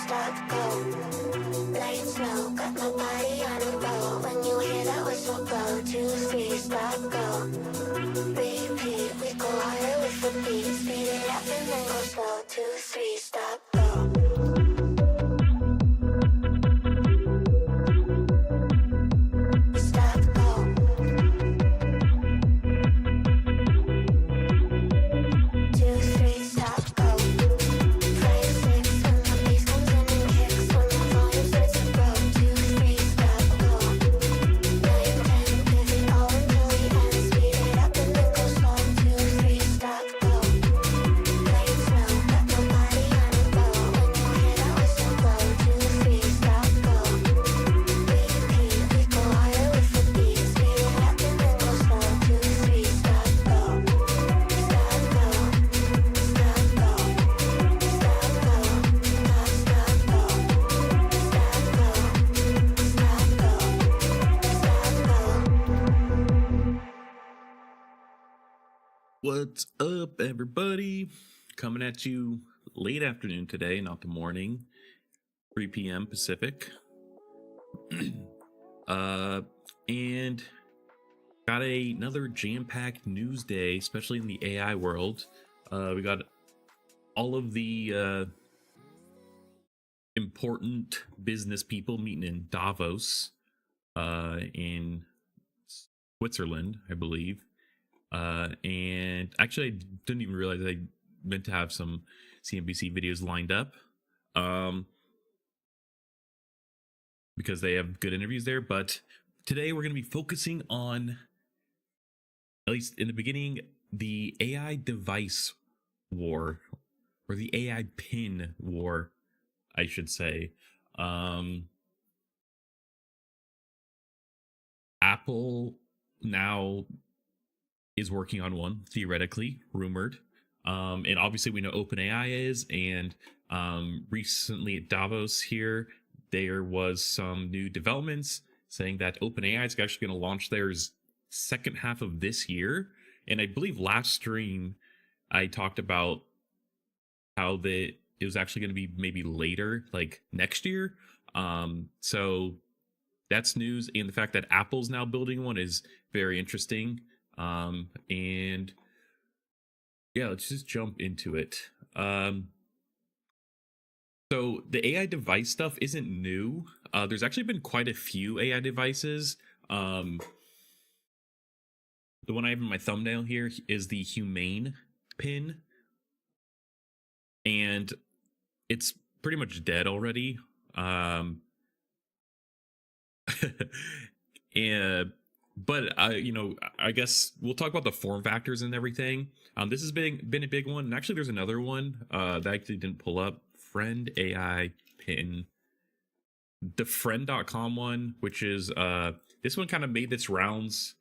Stop, go, lights low, got my body on a roll. When you hear that whistle blow, 2, 3, stop, go. Repeat, we go harder with the beat. Speed it up and then go slow, 2, 3, stop, go. What's up, everybody? Coming at you late afternoon today, not the morning, 3 p.m. Pacific. And got another jam-packed news day, especially in the AI world. We got all of the important business people meeting in Davos, in Switzerland, I believe. And actually, I didn't even realize I meant to have some CNBC videos lined up, because they have good interviews there. But today we're going to be focusing on, at least in the beginning, the AI device war, or the AI pin war, I should say. Apple now is working on one, theoretically, rumored. And obviously we know OpenAI is, and recently at Davos here, there was some new developments saying that OpenAI is actually going to launch theirs second half of this year. And I believe last stream I talked about how it was actually going to be maybe later, like next year. So that's news, and the fact that Apple's now building one is very interesting. And yeah, let's just jump into it. So the AI device stuff isn't new. There's actually been quite a few AI devices. The one I have in my thumbnail here is the Humane pin, and it's pretty much dead already. And but I guess we'll talk about the form factors and everything. This has been a big one, and actually there's another one that I actually didn't pull up. Friend AI pin, the friend.com one, which is this one kind of made its rounds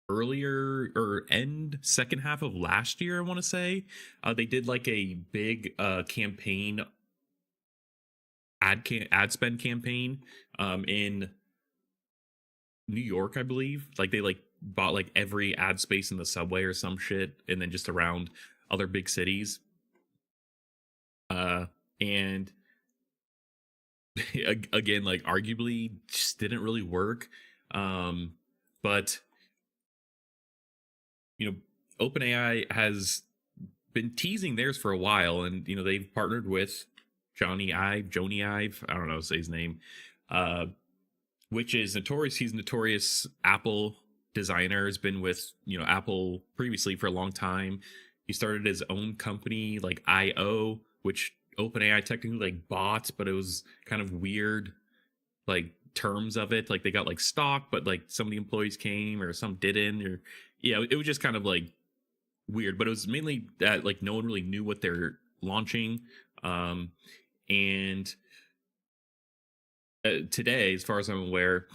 earlier or end second half of last year, I want to say. They did like a big campaign, ad spend campaign in New York, I believe. Like they like bought like every ad space in the subway or some shit, and then just around other big cities. And again, like arguably just didn't really work. But OpenAI has been teasing theirs for a while, and they've partnered with Jony Ive, I don't know, say his name, which is notorious. He's notorious Apple designer, has been with Apple previously for a long time. He started his own company like IO, which OpenAI technically like bought, but it was kind of weird like terms of it. Like they got like stock, but like some of the employees came or some didn't, or it was just kind of like weird. But it was mainly that like no one really knew what they're launching. And today, as far as I'm aware,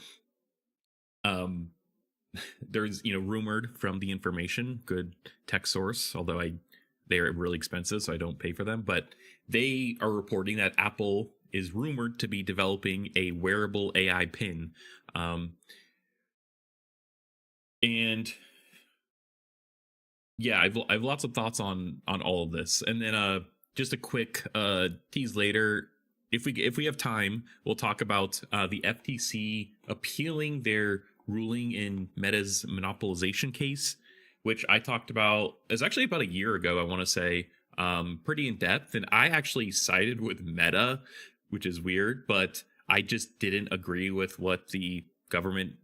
there's rumored from The Information, good tech source, although they are really expensive, so I don't pay for them, but they are reporting that Apple is rumored to be developing a wearable AI pin. And yeah, I've lots of thoughts on all of this. And then just a quick tease later, if we have time, we'll talk about the FTC appealing their ruling in Meta's monopolization case, which I talked about. It's actually about a year ago, I want to say, pretty in depth. And I actually sided with Meta, which is weird, but I just didn't agree with what the government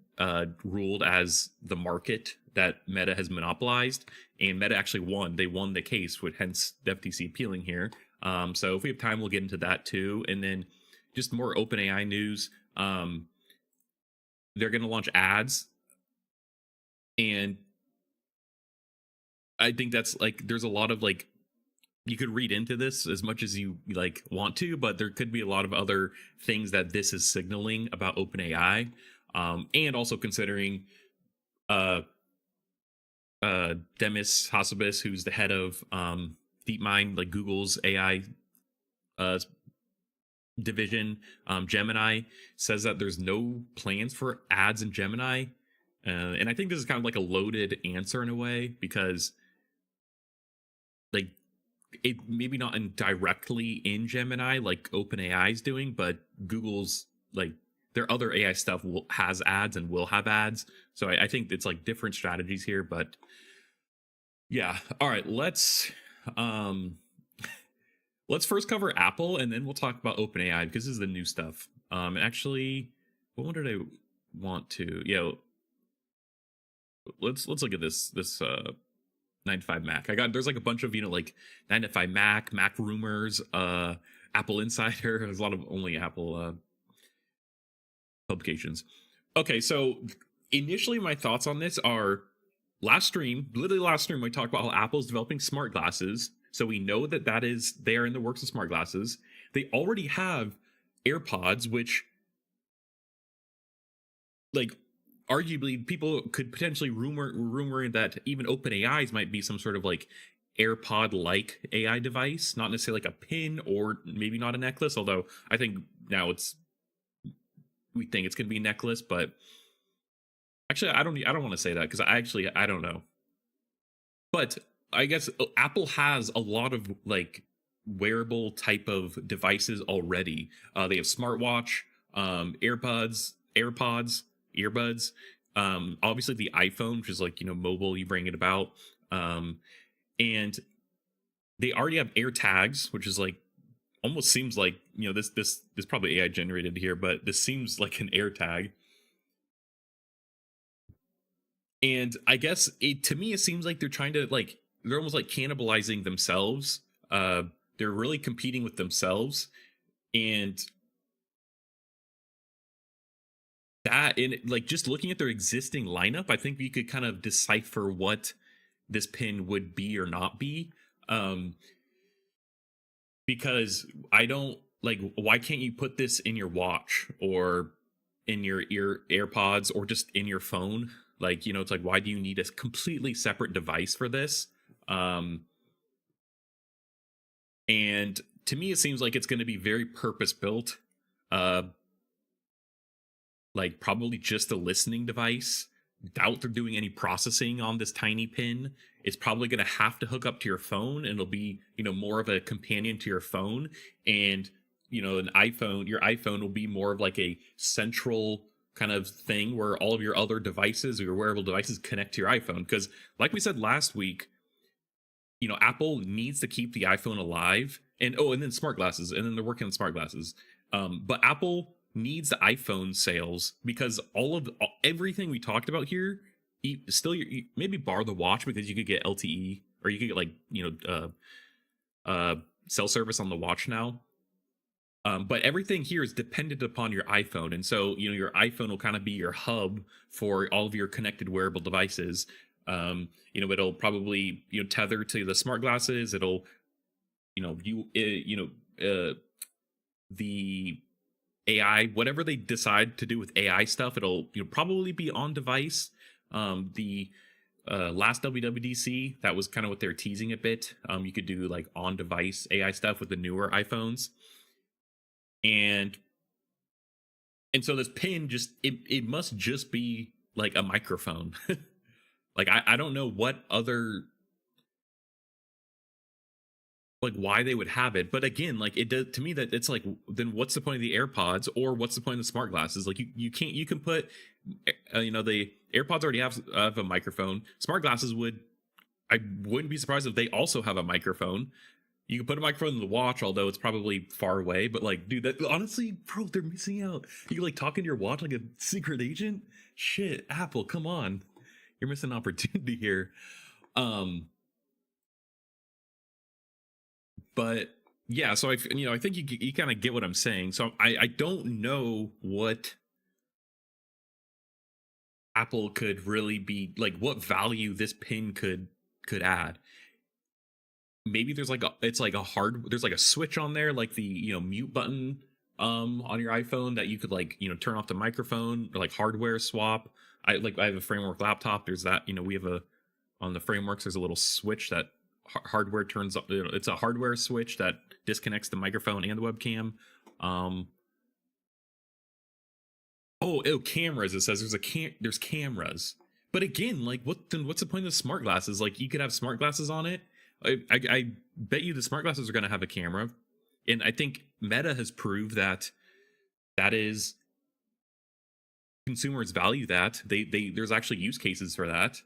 ruled as the market that Meta has monopolized. And Meta actually won. They won the case, with hence the FTC appealing here. So if we have time, we'll get into that too. And then just more OpenAI news. They're going to launch ads, and I think that's like there's a lot of like you could read into this as much as you like want to, but there could be a lot of other things that this is signaling about OpenAI, and also considering Demis Hassabis, who's the head of DeepMind, like Google's AI division, Gemini, says that there's no plans for ads in Gemini. And I think this is kind of like a loaded answer in a way, because like it maybe not directly in Gemini like OpenAI is doing, but Google's like their other AI stuff has ads and will have ads. So I think it's like different strategies here, but yeah. All right, let's first cover Apple, and then we'll talk about OpenAI, because this is the new stuff. Actually, what one did I want to? Let's look at this 9 to 5 Mac. There's like a bunch of like 9 to 5 Mac rumors, Apple Insider. There's a lot of only Apple publications. Okay, so initially my thoughts on this are literally last stream, we talked about how Apple's developing smart glasses. So we know that they are in the works of smart glasses. They already have AirPods, which like arguably people could potentially rumor that even OpenAI's might be some sort of like AirPod like AI device, not necessarily like a pin or maybe not a necklace, although I think now we think it's going to be a necklace, but actually I don't want to say that because I don't know. But I guess Apple has a lot of like wearable type of devices already. They have smartwatch, AirPods, earbuds. Obviously the iPhone, which is like, mobile, you bring it about. And they already have AirTags, which is like almost seems like, this probably AI generated here, but this seems like an AirTag. And I guess to me it seems like they're trying to like they're almost like cannibalizing themselves. They're really competing with themselves, and that in like just looking at their existing lineup, I think you could kind of decipher what this pin would be or not be. Because I don't like why can't you put this in your watch or in your AirPods or just in your phone? Like, it's like why do you need a completely separate device for this? And to me it seems like it's going to be very purpose built. Like probably just a listening device. Doubt they're doing any processing on this tiny pin. It's probably going to have to hook up to your phone, and it'll be more of a companion to your phone. And an iPhone, your iPhone will be more of like a central kind of thing where all of your other devices or your wearable devices connect to your iPhone. Because like we said last week, Apple needs to keep the iPhone alive. And then smart glasses, and then they're working on smart glasses. But Apple needs the iPhone sales because everything we talked about here, still maybe bar the watch because you could get LTE or you could get like cell service on the watch now. But everything here is dependent upon your iPhone, and so your iPhone will kind of be your hub for all of your connected wearable devices. It'll probably tether to the smart glasses. It'll the AI, whatever they decide to do with AI stuff, it'll probably be on device. The last WWDC, that was kind of what they're teasing a bit. You could do like on device AI stuff with the newer iPhones, and so this pin it must just be like a microphone. Like I don't know what other like why they would have it, but again, like it does to me that it's like then what's the point of the AirPods or what's the point of the smart glasses? Like you can put the AirPods already have a microphone. Smart glasses I wouldn't be surprised if they also have a microphone. You can put a microphone in the watch, although it's probably far away. But like, dude, that honestly, bro, they're missing out. You can like talk into your watch like a secret agent. Shit, Apple, come on, you're missing an opportunity here. But yeah, so I think you kind of get what I'm saying. So I don't know what Apple could really be like, what value this pin could add. Maybe there's like there's like a switch on there, like the mute button on your iPhone that you could like turn off the microphone or like hardware swap. I have a Framework laptop. There's that we have on the Frameworks. There's a little switch that hardware turns up. It's a hardware switch that disconnects the microphone and the webcam. Cameras. It says there's cameras. But again, like what's the point of the smart glasses? Like you could have smart glasses on it. I bet you the smart glasses are going to have a camera, and I think Meta has proved that is consumers value that. They there's actually use cases for that.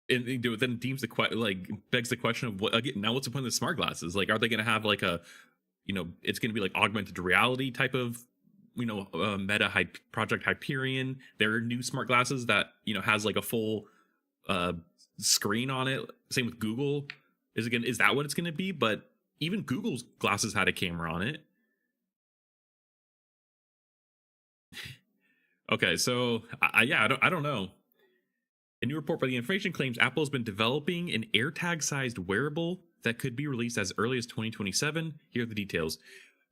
And then begs the question of what's the point of the smart glasses? Like, are they going to have like a, it's going to be like augmented reality type of, Meta Project Hyperion. There are new smart glasses that has like a full screen on it. Same with Google. Is that what it's going to be? But even Google's glasses had a camera on it. Okay, so I don't know. A new report by the information claims Apple has been developing an AirTag-sized wearable that could be released as early as 2027. Here are the details.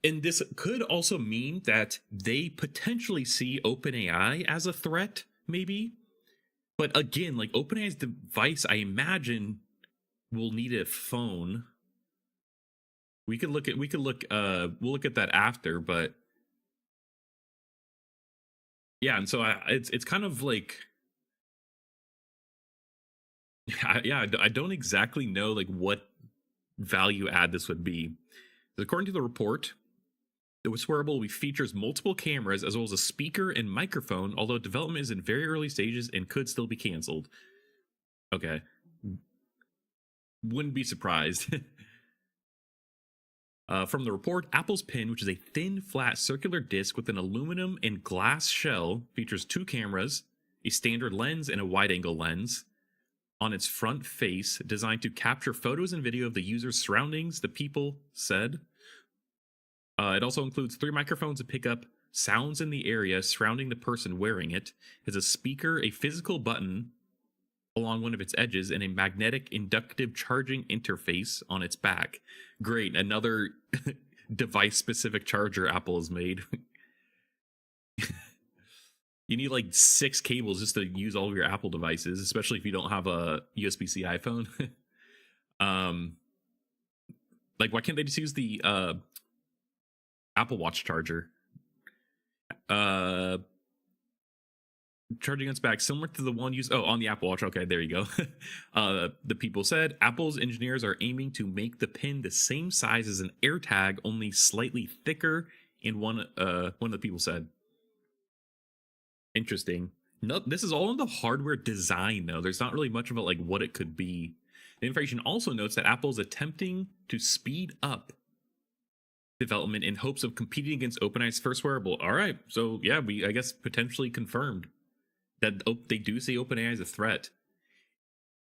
And this could also mean that they potentially see OpenAI as a threat, maybe. But again, like OpenAI's device, I imagine will need a phone. We'll look at that after, but yeah, and so it's kind of like I don't exactly know like what value add this would be. According to the report, the wearable features multiple cameras as well as a speaker and microphone, although development is in very early stages and could still be canceled. Okay. Wouldn't be surprised. From the report, Apple's Pin, which is a thin, flat, circular disc with an aluminum and glass shell, features 2 cameras, a standard lens, and a wide-angle lens on its front face, designed to capture photos and video of the user's surroundings, the people said. It also includes 3 microphones to pick up sounds in the area surrounding the person wearing it. It has a speaker, a physical button along one of its edges, and a magnetic inductive charging interface on its back. Great, another device-specific charger Apple has made. You need like 6 cables just to use all of your Apple devices, especially if you don't have a USB-C iPhone. Like, why can't they just use the Apple Watch charger? Charging its back similar to the one used on the Apple Watch. Okay, there you go. The people said Apple's engineers are aiming to make the pin the same size as an AirTag, only slightly thicker. And one of the people said, interesting. No, this is all in the hardware design though. There's not really much about like what it could be. The information also notes that Apple is attempting to speed up development in hopes of competing against OpenAI's first wearable. All right, so yeah, I guess potentially confirmed that they do see OpenAI as a threat.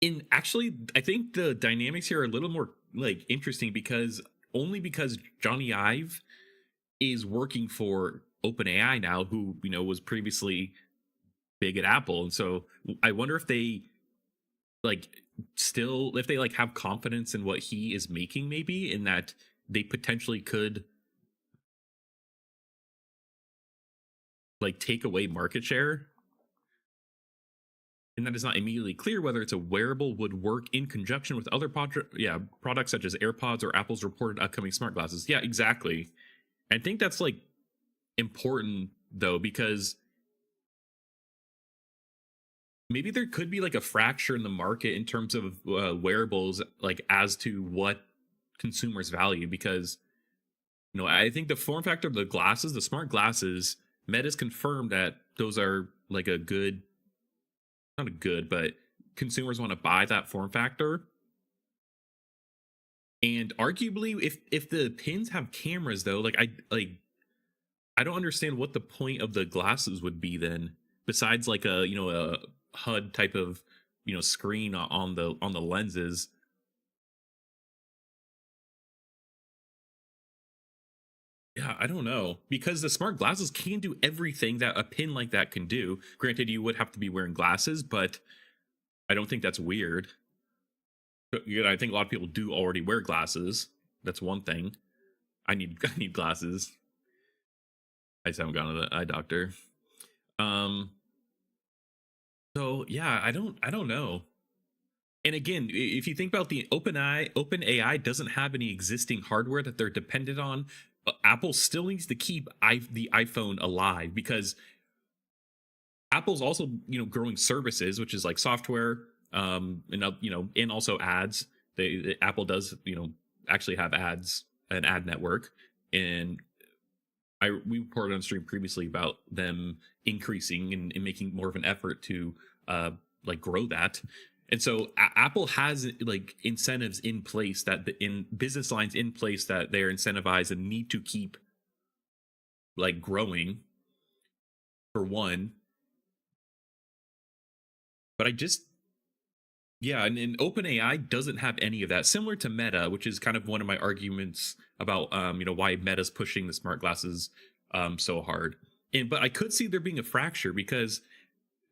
And actually, I think the dynamics here are a little more like interesting because Johnny Ive is working for OpenAI now, who was previously big at Apple, and so I wonder if they have confidence in what he is making, maybe in that they potentially could like take away market share. And that is not immediately clear whether it's a wearable would work in conjunction with other products such as AirPods or Apple's reported upcoming smart glasses. Yeah, exactly. I think that's like important though, because maybe there could be like a fracture in the market in terms of wearables, like as to what consumers value. Because I think the form factor of the glasses, the smart glasses, Meta's confirmed that those are like but consumers want to buy that form factor. And arguably, if the pins have cameras though, I don't understand what the point of the glasses would be then, besides like a HUD type of screen on the lenses. Yeah, I don't know, because the smart glasses can do everything that a pin like that can do. Granted, you would have to be wearing glasses, but I don't think that's weird. I think a lot of people do already wear glasses. That's one thing. I need glasses. I just haven't gone to the eye doctor. So yeah, I don't know. And again, if you think about the OpenAI doesn't have any existing hardware that they're dependent on. Apple still needs to keep the iPhone alive, because Apple's also growing services, which is like software, and also ads. Apple does actually have ads, an ad network, and we reported on stream previously about them increasing and making more of an effort to grow that. And so Apple has like incentives in place in business lines in place that they're incentivized and need to keep like growing, for one. But and OpenAI doesn't have any of that, similar to Meta, which is kind of one of my arguments about why Meta's pushing the smart glasses so hard. But I could see there being a fracture, because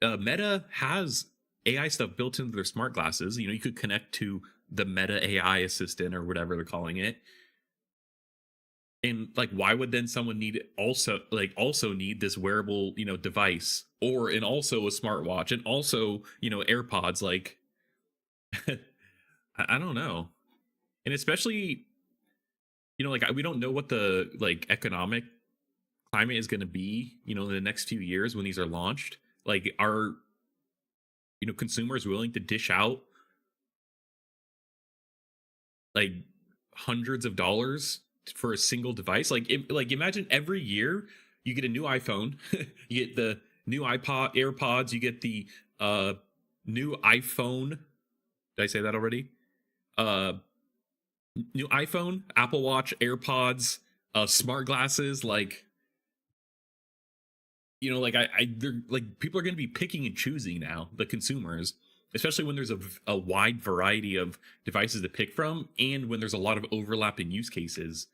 Meta has AI stuff built into their smart glasses. You could connect to the Meta AI assistant or whatever they're calling it. And like, why would then someone also need this wearable, device, and also a smartwatch, and also, AirPods? Like, I I don't know. And especially, like we don't know what the like economic climate is going to be, in the next few years when these are launched. Like, are consumers willing to dish out like hundreds of dollars for a single device? Like imagine every year you get a new iPhone, you get the new iPod, AirPods, you get the new iPhone. Did I say that already? Uh New iPhone, Apple Watch, AirPods, smart glasses. Like, like they're like, people are going to be picking and choosing now, the consumers, especially when there's a wide variety of devices to pick from, and when there's a lot of overlapping use cases.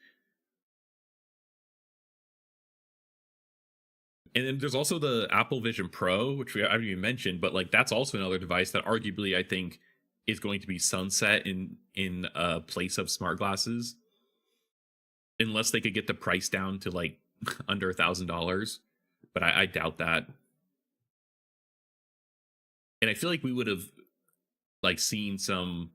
And then there's also the Apple Vision Pro, which we haven't even mentioned, but like that's also another device that arguably I think is going to be sunset in place of smart glasses, unless they could get the price down to like under $1,000. But I doubt that. And I feel like we would have like seen some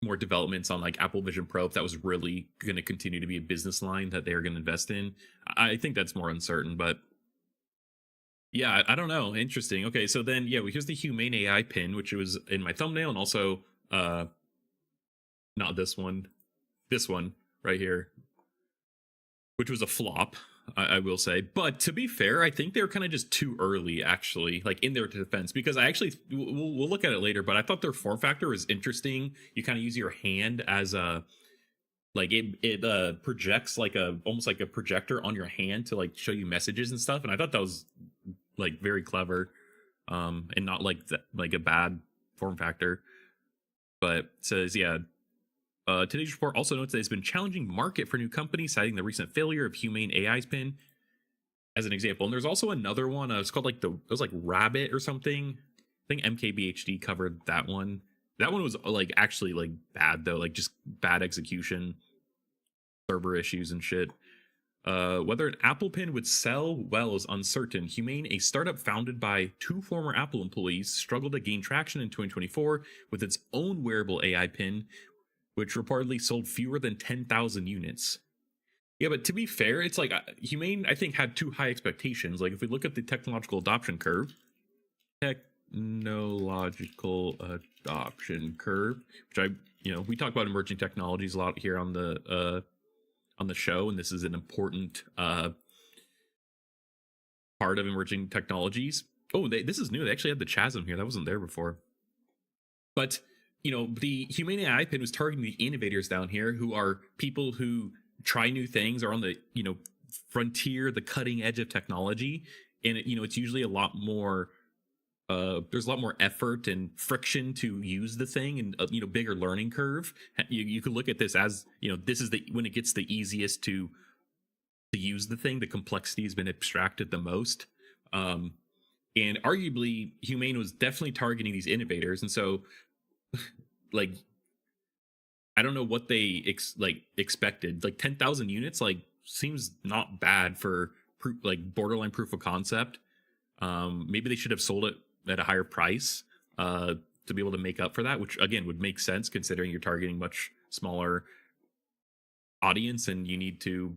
more developments on like Apple Vision Pro if that was really going to continue to be a business line that they're going to invest in. I think that's more uncertain, but yeah, I don't know. Interesting. Okay, so then yeah, well, here's the Humane AI pin, which was in my thumbnail, and also not this one right here, which was a flop. I will say, but to be fair, I think they were kind of just too early, actually, like in their defense, because I actually we'll look at it later, but I thought their form factor was interesting. You kind of use your hand as a like it projects like a almost like a projector on your hand to like show you messages and stuff, and I thought that was like very clever, and not like like a bad form factor. But it says, yeah, today's report also notes that it's been a challenging market for new companies, citing the recent failure of Humane AI's pin as an example. And there's also another one. It's called like it was like Rabbit or something. I think MKBHD covered that one. That one was like actually like bad though, like just bad execution, server issues and shit. Whether an Apple Pin would sell well is uncertain. Humane, a startup founded by two former Apple employees, struggled to gain traction in 2024 with its own wearable AI pin, which reportedly sold fewer than 10,000 units. Yeah, but to be fair, it's like Humane, I think, had too high expectations. Like, if we look at the technological adoption curve, which we talk about emerging technologies a lot here on the show, and this is an important part of emerging technologies. Oh, this is new. They actually had the chasm here. That wasn't there before. But the Humane AI pin was targeting the innovators down here, who are people who try new things, are on the frontier, the cutting edge of technology, and it's usually a lot more. There's a lot more effort and friction to use the thing, and bigger learning curve. You could look at this as this is when it gets the easiest to use the thing. The complexity has been abstracted the most, and arguably Humane was definitely targeting these innovators, and so like I don't know what they expected. Like 10,000 units seems not bad for like borderline proof of concept. Maybe they should have sold it at a higher price to be able to make up for that, which again would make sense considering you're targeting much smaller audience and you need to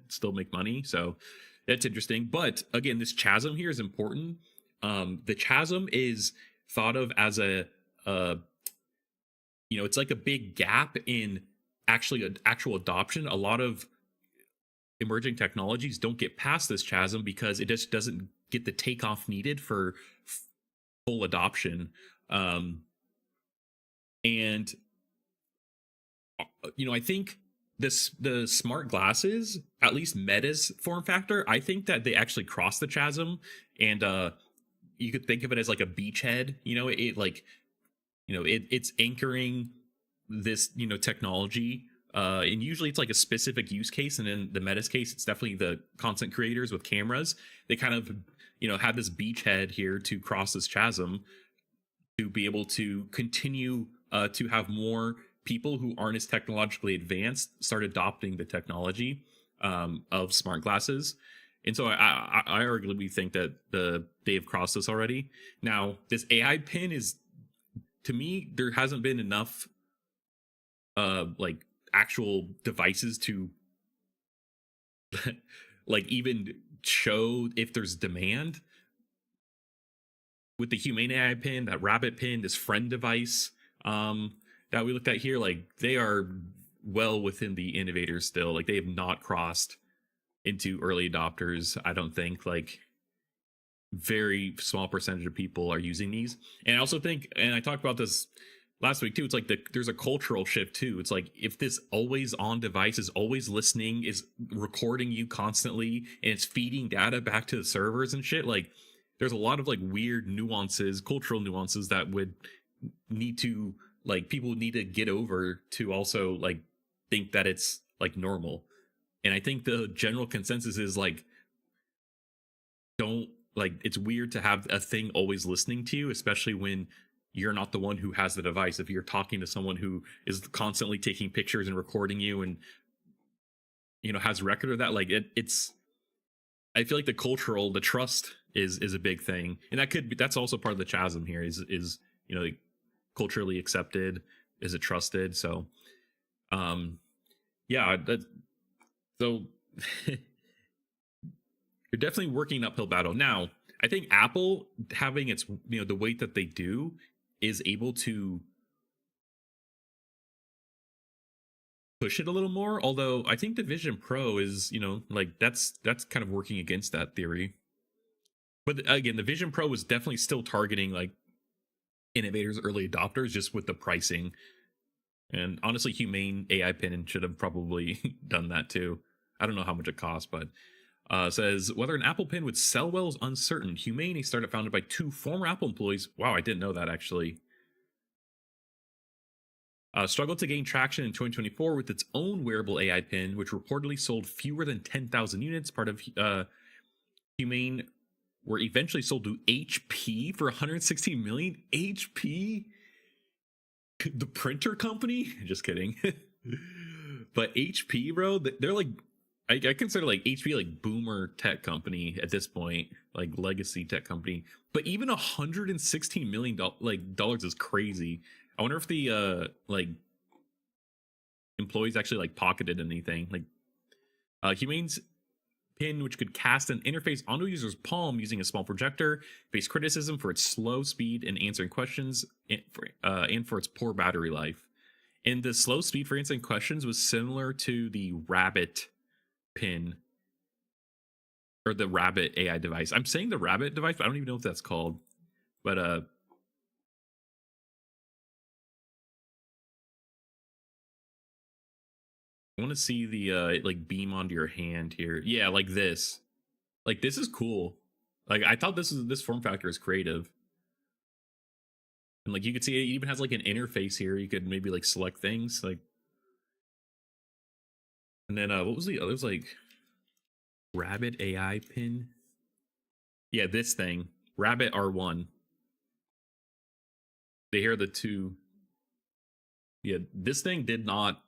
still make money. So that's interesting. But again, this chasm here is important. The chasm is thought of as it's like a big gap in actual adoption. A lot of emerging technologies don't get past this chasm because it just doesn't get the takeoff needed for full adoption. And I think the smart glasses, at least Meta's form factor, I think that they actually cross the chasm, and you could think of it as like a beachhead. It's anchoring this technology, and usually it's like a specific use case, and in the Meta's case it's definitely the content creators with cameras. They kind of have this beachhead here to cross this chasm to be able to continue to have more people who aren't as technologically advanced start adopting the technology of smart glasses. And so I arguably think that they have crossed this already. Now, this AI pin is to me, there hasn't been enough like actual devices to like even show if there's demand with the Humane AI pin, that rabbit pin, this friend device that we looked at here. Like they are well within the innovators still. Like they have not crossed into early adopters. I don't think. Like very small percentage of people are using these. And I also think, and I talked about this last week too, it's like there's a cultural shift too. It's like if this always on device is always listening, is recording you constantly, and it's feeding data back to the servers and shit, like there's a lot of like weird nuances, cultural nuances that would need to, like, people need to get over to also like think that it's like normal. And I think the general consensus is like, don't, like, it's weird to have a thing always listening to you, especially when you're not the one who has the device. If you're talking to someone who is constantly taking pictures and recording you and, you know, has record of that, like it's, I feel like the trust is a big thing. And that could be, that's also part of the chasm here is, you know, like, culturally accepted, is it trusted? So, yeah, that, so you're definitely working an uphill battle. Now, I think Apple, having its, you know, the weight that they do, is able to push it a little more. Although I think the Vision Pro is, you know, like that's kind of working against that theory. But again, the Vision Pro is definitely still targeting like innovators, early adopters, just with the pricing. And honestly, Humane AI Pin should have probably done that too. I don't know how much it costs, but says whether an Apple Pen would sell well is uncertain. Humane, a startup founded by two former Apple employees. Wow, I didn't know that actually. Struggled to gain traction in 2024 with its own wearable AI pin, which reportedly sold fewer than 10,000 units. Part of Humane were eventually sold to HP for 116 million. HP, the printer company. Just kidding. But HP, bro, they're like, I consider like HP like boomer tech company at this point, like legacy tech company. But even $116 million dollars is crazy. I wonder if the like employees actually like pocketed anything. Like Humane's pin, which could cast an interface onto a user's palm using a small projector, faced criticism for its slow speed in answering questions and for its poor battery life. And the slow speed for answering questions was similar to the Rabbit pin, or the Rabbit AI device. I'm saying the Rabbit device, but I don't even know if that's called. But I want to see the like beam onto your hand here. Yeah, like this. Like this is cool. Like I thought this form factor is creative. And like you could see it even has like an interface here. You could maybe like select things like. And then what was the other? It was like Rabbit AI pin. Yeah, this thing. Rabbit R1. They hear the two. Yeah, this thing did not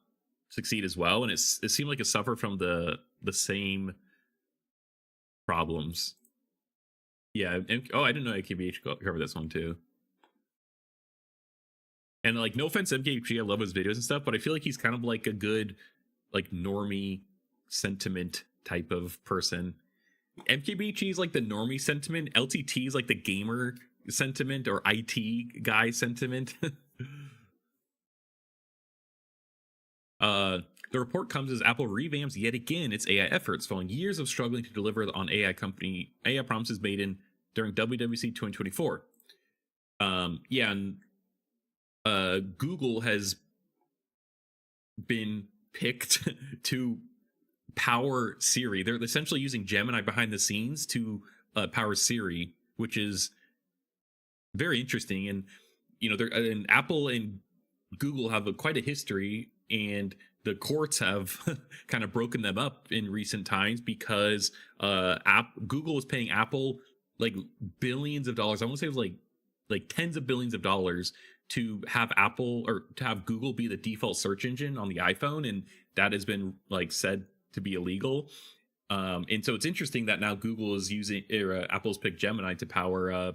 succeed as well, and it seemed like it suffered from the same problems. Yeah, and, oh, I didn't know AKBH covered this one too. And like, no offense, MKBH, I love his videos and stuff, but I feel like he's kind of like a good, like normie sentiment type of person. MKBHD is like the normie sentiment. LTT is like the gamer sentiment or IT guy sentiment. The report comes as Apple revamps yet again its AI efforts, following years of struggling to deliver on AI promises made during WWC 2024. Yeah, and Google has been picked to power Siri. They're essentially using Gemini behind the scenes to power Siri, which is very interesting. And you know, and Apple and Google have quite a history, and the courts have kind of broken them up in recent times because Google was paying Apple like billions of dollars. I want to say it was like tens of billions of dollars to have Apple, or to have Google be the default search engine on the iPhone, and that has been like said to be illegal. And so it's interesting that now Google is using, Apple's picked Gemini to power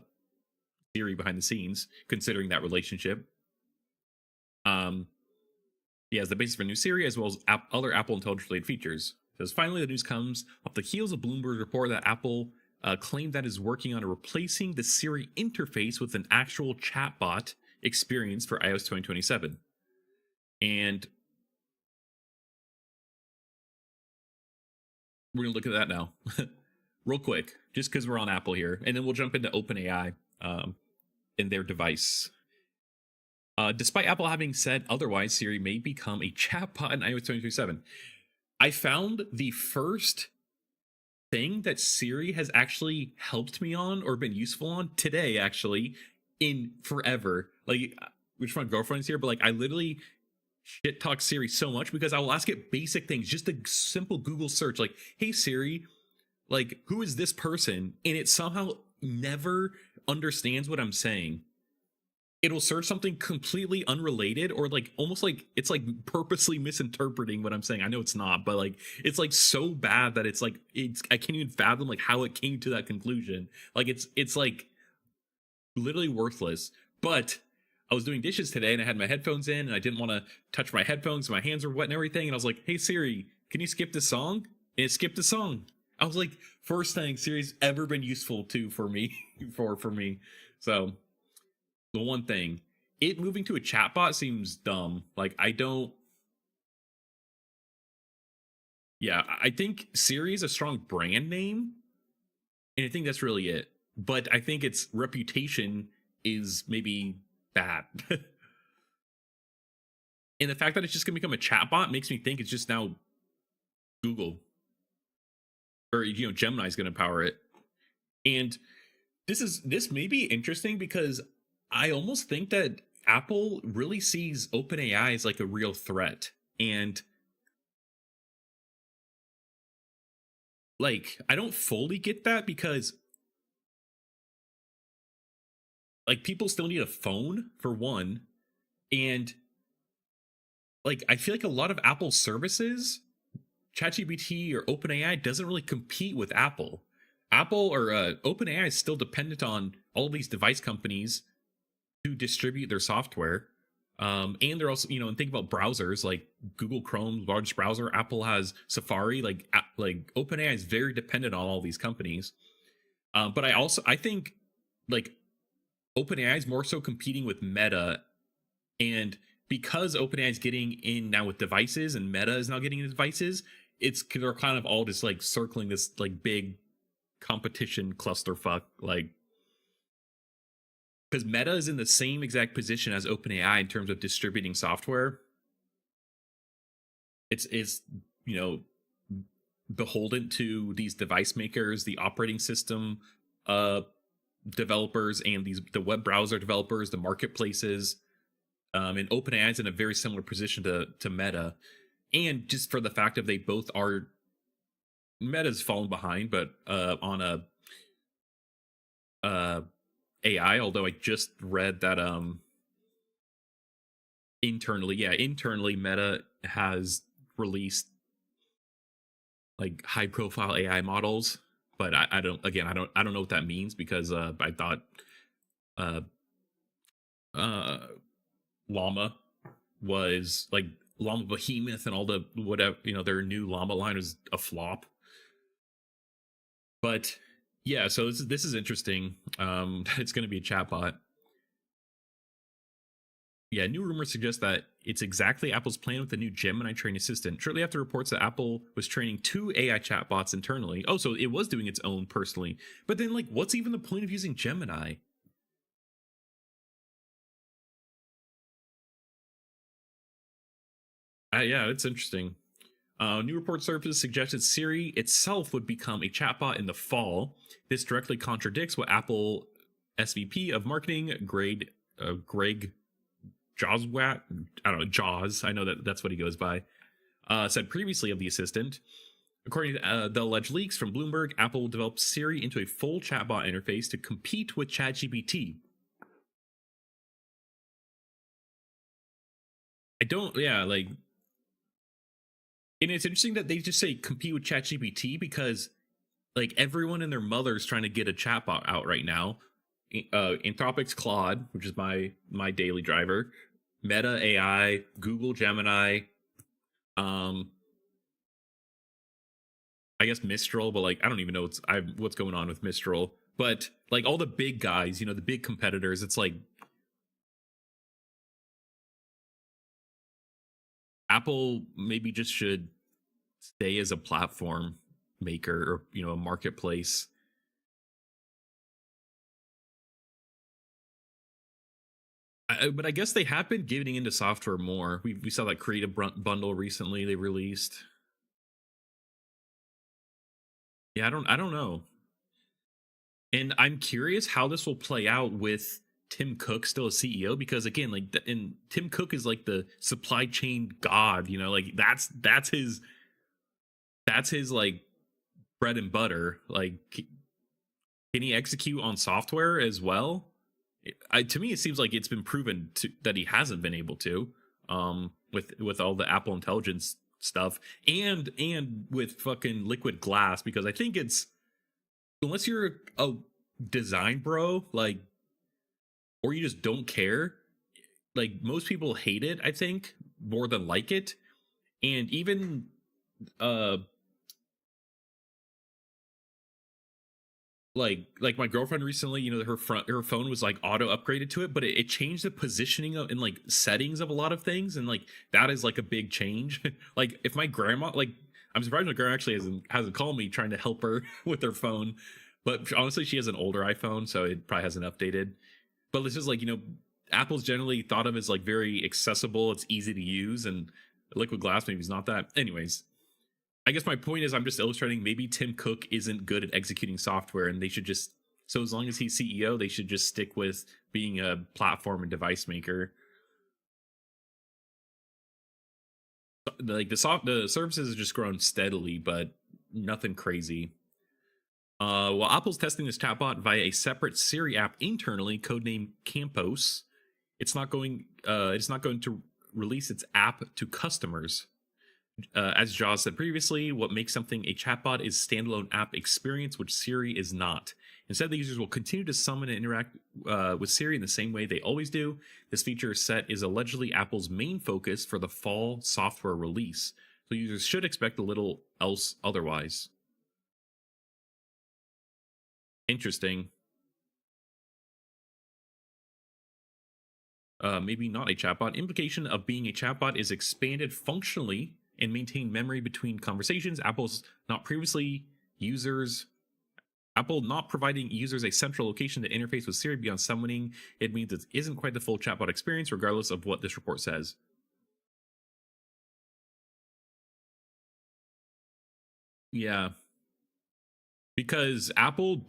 Siri behind the scenes, considering that relationship. Um, yeah, as the basis for new Siri, as well as other Apple Intelligence related features. It says finally, the news comes off the heels of Bloomberg's report that Apple claimed that is working on replacing the Siri interface with an actual chatbot experience for iOS 2027. And we're going to look at that now, real quick, just because we're on Apple here. And then we'll jump into OpenAI in their device. Despite Apple having said otherwise, Siri may become a chatbot in iOS 2027. I found the first thing that Siri has actually helped me on or been useful on today, actually, in forever. Like, which my girlfriend's here, but like, I literally shit talk Siri so much because I will ask it basic things, just a simple Google search, like, "Hey Siri, like, who is this person?" And it somehow never understands what I'm saying. It'll search something completely unrelated, or like almost like it's like purposely misinterpreting what I'm saying. I know it's not, but like it's like so bad that it's like I can't even fathom like how it came to that conclusion. Like it's like literally worthless. But I was doing dishes today and I had my headphones in and I didn't want to touch my headphones. My hands were wet and everything. And I was like, "Hey Siri, can you skip this song?" And it skipped the song. I was like, first thing Siri's ever been useful to for me for me. So the one thing, it moving to a chatbot seems dumb. Like, I don't. Yeah, I think Siri is a strong brand name, and I think that's really it. But I think its reputation is maybe bad. And the fact that it's just gonna become a chatbot makes me think it's just now Google, or Gemini's gonna power it. And this may be interesting because I almost think that Apple really sees OpenAI as like a real threat. And like, I don't fully get that because like people still need a phone for one. And like, I feel like a lot of Apple services, ChatGPT or OpenAI, doesn't really compete with Apple. Apple or OpenAI is still dependent on all these device companies to distribute their software. And they're also, and think about browsers like Google Chrome, largest browser. Apple has Safari. Like OpenAI is very dependent on all these companies. But I think like OpenAI is more so competing with Meta, and because OpenAI is getting in now with devices, and Meta is now getting in devices, they're kind of all just like circling this like big competition clusterfuck, like. Because Meta is in the same exact position as OpenAI in terms of distributing software. It's beholden to these device makers, the operating system developers, and the web browser developers, the marketplaces. And OpenAI is in a very similar position to Meta, and just for the fact of they both are. Meta's fallen behind, but on a AI, although I just read that internally Meta has released like high profile AI models, but I don't know what that means, because I thought Llama was like Llama Behemoth and all the whatever, their new Llama line was a flop. But yeah, so this is interesting. It's going to be a chatbot. Yeah, new rumors suggest that it's exactly Apple's plan with the new Gemini training assistant. Shortly after reports that Apple was training 2 AI chatbots internally. Oh, so it was doing its own personally. But then, like, what's even the point of using Gemini? Yeah, it's interesting. New report services suggested Siri itself would become a chatbot in the fall. This directly contradicts what Apple SVP of marketing Greg Joswat, I don't know, Jaws, I know that's what he goes by, said previously of the assistant. According to the alleged leaks from Bloomberg, Apple will develop Siri into a full chatbot interface to compete with ChatGPT. And it's interesting that they just say compete with ChatGPT, because like everyone and their mother is trying to get a chatbot out right now. Anthropic's Claude, which is my daily driver, Meta AI, Google Gemini, um, I guess Mistral, but like I don't even know what's going on with Mistral. But like all the big guys, the big competitors, it's like Apple maybe just should stay as a platform maker or a marketplace. But I guess they have been getting into software more. We saw that creative bundle recently they released. Yeah, I don't know. And I'm curious how this will play out with Tim Cook still a CEO, because again, like, and Tim Cook is like the supply chain god, like that's his like bread and butter. Like, can he execute on software as well? To me, it seems like it's been proven that he hasn't been able to, with all the Apple Intelligence stuff, and with fucking liquid glass, because I think it's, unless you're a design bro, like, or you just don't care, like most people hate it, I think, more than like it. And even uh like my girlfriend recently, her phone was like auto upgraded to it, but it changed the positioning of and like settings of a lot of things, and like that is like a big change. Like if my grandma, like, I'm surprised my grandma actually hasn't called me trying to help her with her phone, but honestly she has an older iPhone, so it probably hasn't updated. But this is like, Apple's generally thought of as like very accessible, it's easy to use, and liquid glass maybe is not that. Anyways, I guess my point is, I'm just illustrating, maybe Tim Cook isn't good at executing software, and they should just, so as long as he's CEO, they should just stick with being a platform and device maker. Like the services have just grown steadily, but nothing crazy. While Apple's testing this chatbot via a separate Siri app internally, codenamed Campos, it's not going to release its app to customers. As Jaws said previously, what makes something a chatbot is standalone app experience, which Siri is not. Instead, the users will continue to summon and interact with Siri in the same way they always do. This feature set is allegedly Apple's main focus for the fall software release, so users should expect a little else otherwise. Interesting. Maybe not a chatbot. Implication of being a chatbot is expanded functionally and maintain memory between conversations. Apple not providing users a central location to interface with Siri beyond summoning. It means it isn't quite the full chatbot experience, regardless of what this report says. Yeah, because Apple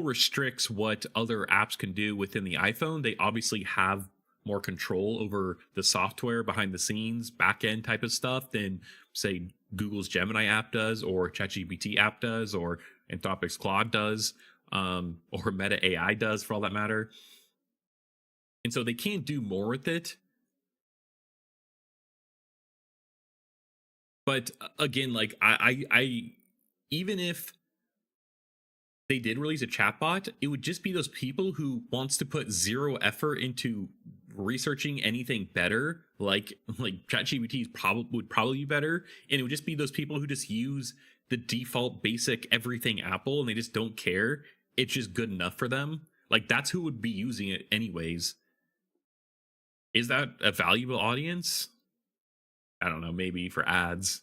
restricts what other apps can do within the iPhone. They obviously have more control over the software behind the scenes, back end type of stuff than, say, Google's Gemini app does, or ChatGPT app does, or Anthropic's Claude does, or Meta AI does, for all that matter. And so they can't do more with it. But again, like, I even if they did release a chatbot, it would just be those people who wants to put zero effort into researching anything better, like ChatGPT would probably be better, and it would just be those people who just use the default basic everything Apple, and they just don't care. It's just good enough for them. Like, that's who would be using it anyways. Is that a valuable audience? I don't know, maybe for ads,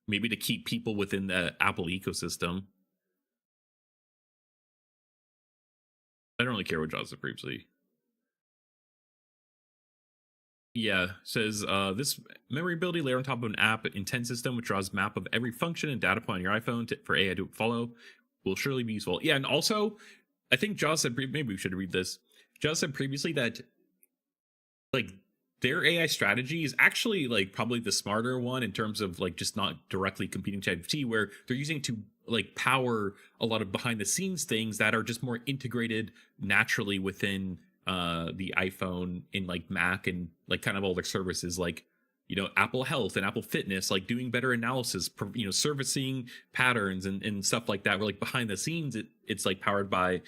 maybe to keep people within the Apple ecosystem. I don't really care what Jaws said previously. Yeah, says this memory ability layer on top of an app intent system, which draws map of every function and data point on your iPhone for AI to follow, will surely be useful. Yeah, and also, I think Jaws said, maybe we should read this. Jaws said previously that, like, their AI strategy is actually like probably the smarter one in terms of like just not directly competing ChatGPT, where they're using it to like power a lot of behind the scenes things that are just more integrated naturally within the iPhone, in like Mac, and like kind of all their services, like, Apple Health and Apple Fitness, like doing better analysis, servicing patterns and stuff like that, where like behind the scenes it's like powered by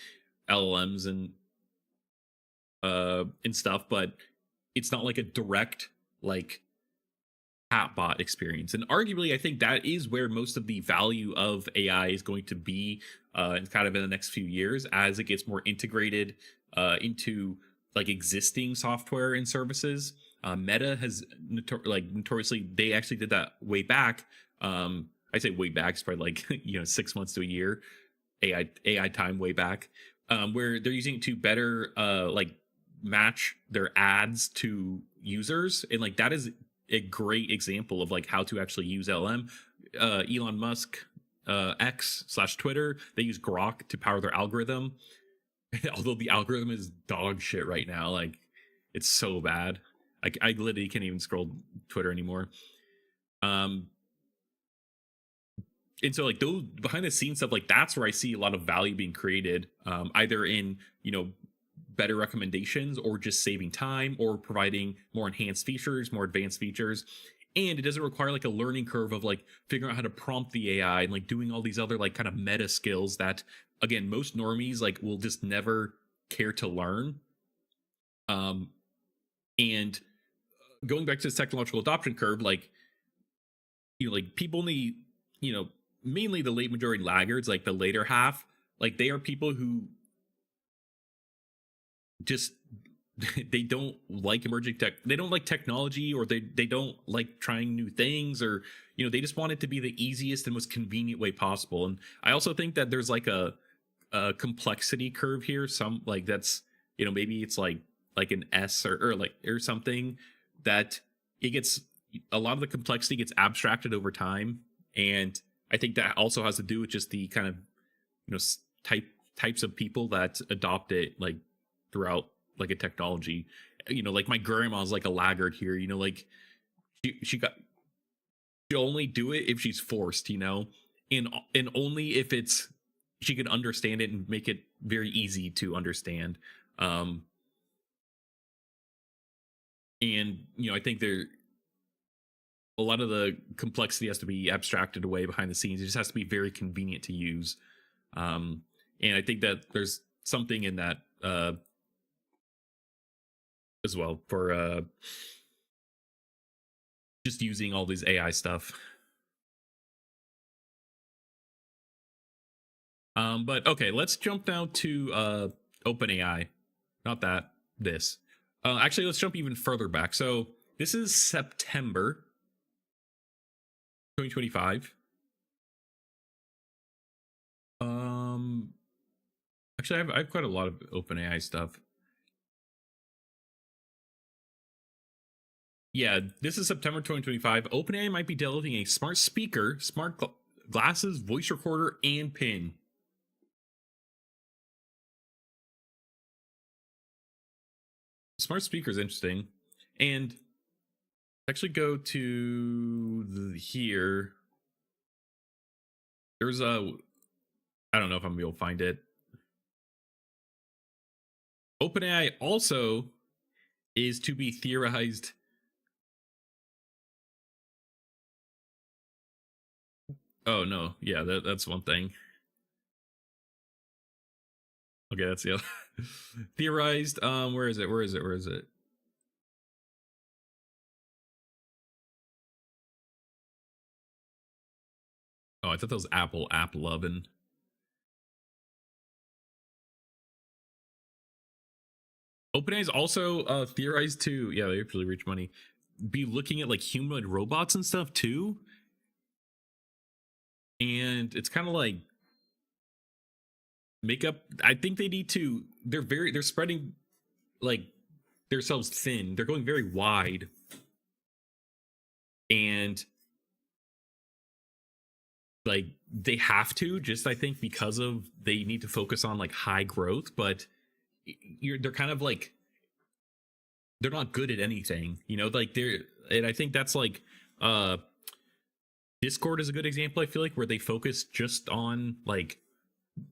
LLMs and stuff. But it's not like a direct like chatbot experience. And arguably, I think that is where most of the value of AI is going to be in kind of in the next few years as it gets more integrated into like existing software and services. Meta has notoriously, they actually did that way back. I say way back, it's probably like 6 months to a year. AI time way back, where they're using it to better like match their ads to users, and like that is a great example of like how to actually use LM. Elon Musk, X/Twitter, they use Grok to power their algorithm. Although the algorithm is dog shit right now, like it's so bad. I literally can't even scroll Twitter anymore. And so like those behind the scenes stuff, like that's where I see a lot of value being created, either in better recommendations or just saving time or providing more enhanced features, more advanced features. And it doesn't require like a learning curve of like figuring out how to prompt the AI and like doing all these other like kind of meta skills that again most normies like will just never care to learn. And going back to this technological adoption curve, like like people in the mainly the late majority laggards, like the later half, like they are people who just they don't like emerging tech, they don't like technology, or they don't like trying new things, or they just want it to be the easiest and most convenient way possible. And I also think that there's like a complexity curve here, some like that's maybe it's like an S or something, that it gets a lot of the complexity gets abstracted over time. And I think that also has to do with just the kind of types of people that adopt it like throughout like a technology. Like my grandma's like a laggard here. Like she'll only do it if she's forced. And only if it's she can understand it and make it very easy to understand. And I think there a lot of the complexity has to be abstracted away behind the scenes. It just has to be very convenient to use. And I think that there's something in that as well for just using all these AI stuff. But okay, let's jump now to OpenAI. Not that, this. Actually, let's jump even further back. So this is September 2025. Actually, I have quite a lot of OpenAI stuff. Yeah, this is September 2025. OpenAI might be developing a smart speaker, smart glasses, voice recorder, and pin. Smart speaker is interesting. And actually go to here. There's I don't know if I'm gonna be able to find it. OpenAI also is to be theorized. Oh no, yeah, that's one thing. Okay, that's the other. Theorized. Where is it? Where is it? Where is it? Oh, I thought that was Apple app loving. OpenAI is also theorized to, yeah, they actually reach money, be looking at like humanoid robots and stuff too. And it's kind of like makeup. I think they need to. They're spreading like themselves thin. They're going very wide, and like they have to just I think because of they need to focus on like high growth, but they're kind of like they're not good at anything, like they're, and I think that's like Discord is a good example, I feel like, where they focus just on like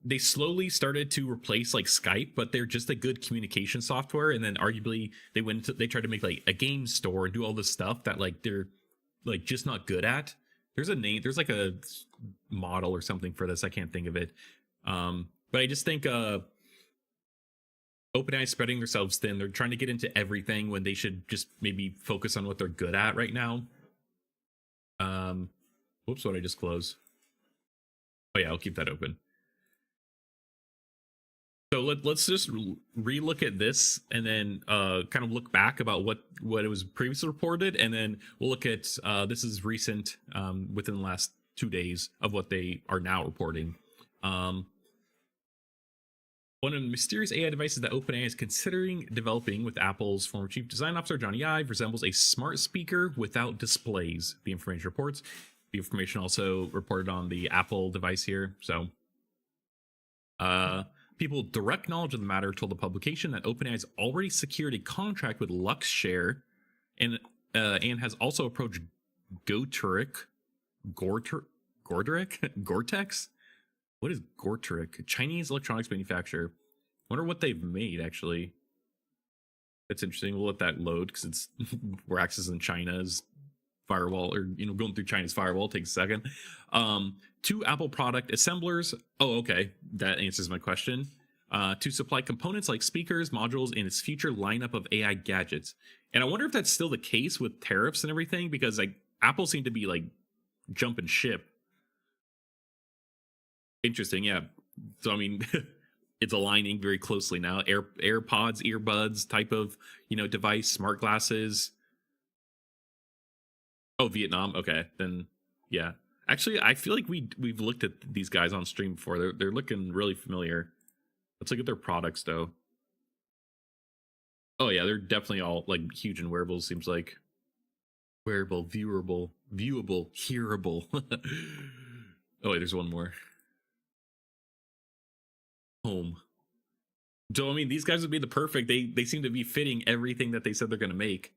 they slowly started to replace like Skype, but they're just a good communication software. And then arguably they tried to make like a game store and do all this stuff that like they're like just not good at. There's a name, there's like a model or something for this. I can't think of it. But I just think OpenAI is spreading themselves thin. They're trying to get into everything when they should just maybe focus on what they're good at right now. Whoops, what did I just close? Oh yeah, I'll keep that open. So let's just re-look at this and then kind of look back about what it was previously reported, and then we'll look at this is recent within the last 2 days of what they are now reporting. One of the mysterious AI devices that OpenAI is considering developing with Apple's former chief design officer Johnny Ive resembles a smart speaker without displays, the information reports. The information also reported on the Apple device here. So people with direct knowledge of the matter told the publication that OpenAI has already secured a contract with Luxshare and has also approached Gortex. What is Gortex? Chinese electronics manufacturer. Wonder what they've made, actually. That's interesting. We'll let that load because it's we're accessing China's firewall, or going through China's firewall. Takes a second. 2 Apple product assemblers. Oh, okay, that answers my question. To supply components like speakers, modules, and its future lineup of AI gadgets. And I wonder if that's still the case with tariffs and everything, because like Apple seemed to be like jumping ship. Interesting, yeah. So I mean, it's aligning very closely now. AirPods, earbuds type of device, smart glasses. Oh, Vietnam. Okay, then yeah. Actually, I feel like we've looked at these guys on stream before. They're looking really familiar. Let's look at their products though. Oh yeah, they're definitely all like huge in wearables. Seems like wearable, viewable, hearable. Oh wait, there's one more. Home. So I mean, these guys would be the perfect. They seem to be fitting everything that they said they're going to make.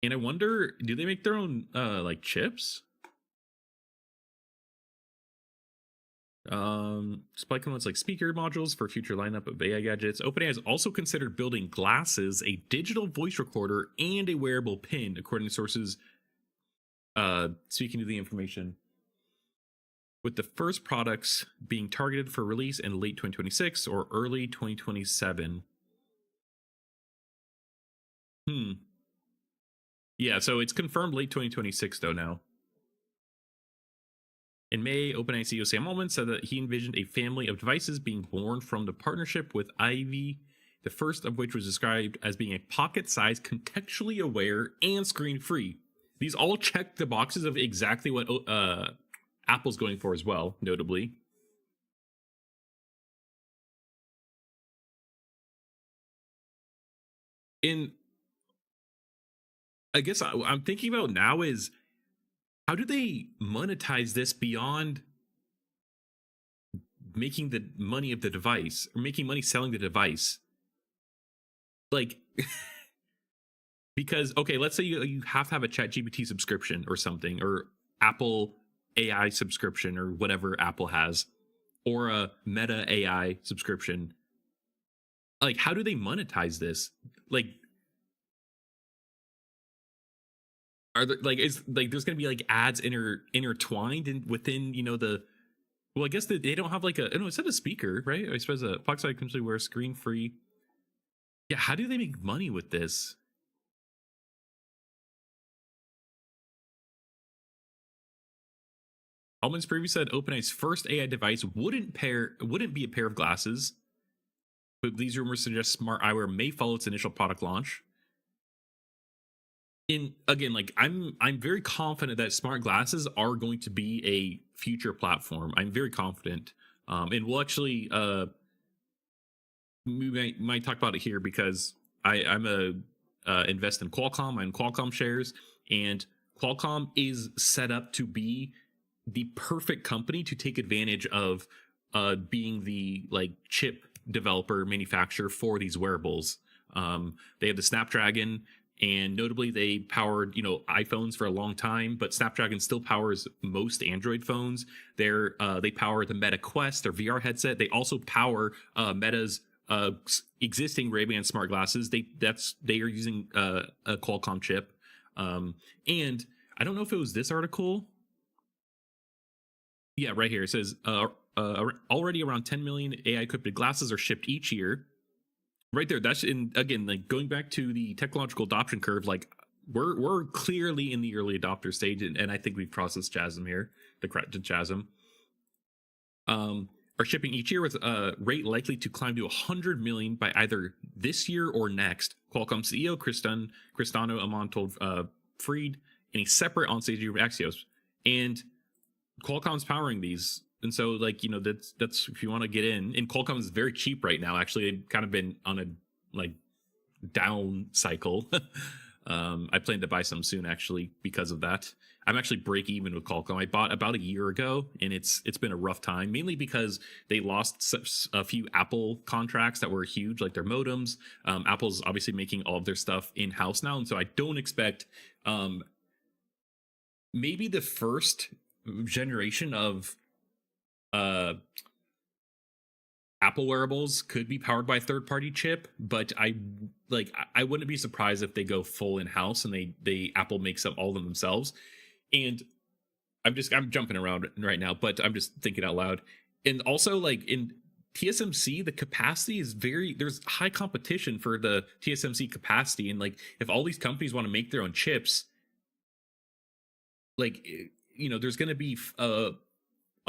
And I wonder, do they make their own like chips? Supply components like speaker modules for future lineup of AI gadgets. OpenAI has also considered building glasses, a digital voice recorder, and a wearable pin, according to sources speaking to the information. With the first products being targeted for release in late 2026 or early 2027. Yeah, so it's confirmed late 2026 though now. In May, OpenAI CEO Sam Altman said that he envisioned a family of devices being born from the partnership with Ivy, the first of which was described as being a pocket-sized, contextually aware, and screen-free. These all check the boxes of exactly what Apple's going for as well, notably. I guess I'm thinking about now is, how do they monetize this beyond making the money of the device, or making money selling the device? Like, because, okay, let's say you have to have a ChatGPT subscription or something, or Apple AI subscription, or whatever Apple has, or a Meta AI subscription. Like, how do they monetize this? Like, are there like is like there's gonna be like ads intertwined within the, well, I guess they don't have like a, no, it said a speaker, right? I suppose a pocket size can wear screen free. Yeah, how do they make money with this? Altman's previously said OpenAI's first AI device wouldn't be a pair of glasses, but these rumors suggest smart eyewear may follow its initial product launch. In again, like I'm very confident that smart glasses are going to be a future platform. I'm very confident, and we'll actually we might talk about it here because I'm a invest in Qualcomm. I'm in Qualcomm shares, and Qualcomm is set up to be the perfect company to take advantage of being the like chip developer manufacturer for these wearables. They have the Snapdragon, and notably they powered iPhones for a long time, but Snapdragon still powers most Android phones. They power the Meta Quest, their VR headset. They also power Meta's existing Ray-Ban smart glasses. They are using a Qualcomm chip. And I don't know if it was this article. Yeah, right here it says already around 10 million AI equipped glasses are shipped each year. Right there, that's in, again, like going back to the technological adoption curve. Like we're clearly in the early adopter stage, and I think we've crossed this chasm here, the chasm. Are shipping each year with a rate likely to climb to 100 million by either this year or next. Qualcomm CEO Cristiano Amon told Freed in a separate onstage interview with Axios, and Qualcomm's powering these. And so, like, you know, that's if you want to get in, and Qualcomm is very cheap right now. Actually, they've kind of been on a like down cycle. I plan to buy some soon, actually, because of that. I'm actually break even with Qualcomm. I bought about a year ago, and it's been a rough time, mainly because they lost a few Apple contracts that were huge, like their modems. Apple's obviously making all of their stuff in house now, and so I don't expect maybe the first generation of Apple wearables could be powered by a third-party chip, but I wouldn't be surprised if they go full in-house and they Apple makes up all of them themselves. And I'm jumping around right now, but I'm just thinking out loud. And also, like, in TSMC, the capacity is there's high competition for the TSMC capacity, and like if all these companies want to make their own chips, like, you know, there's going to be a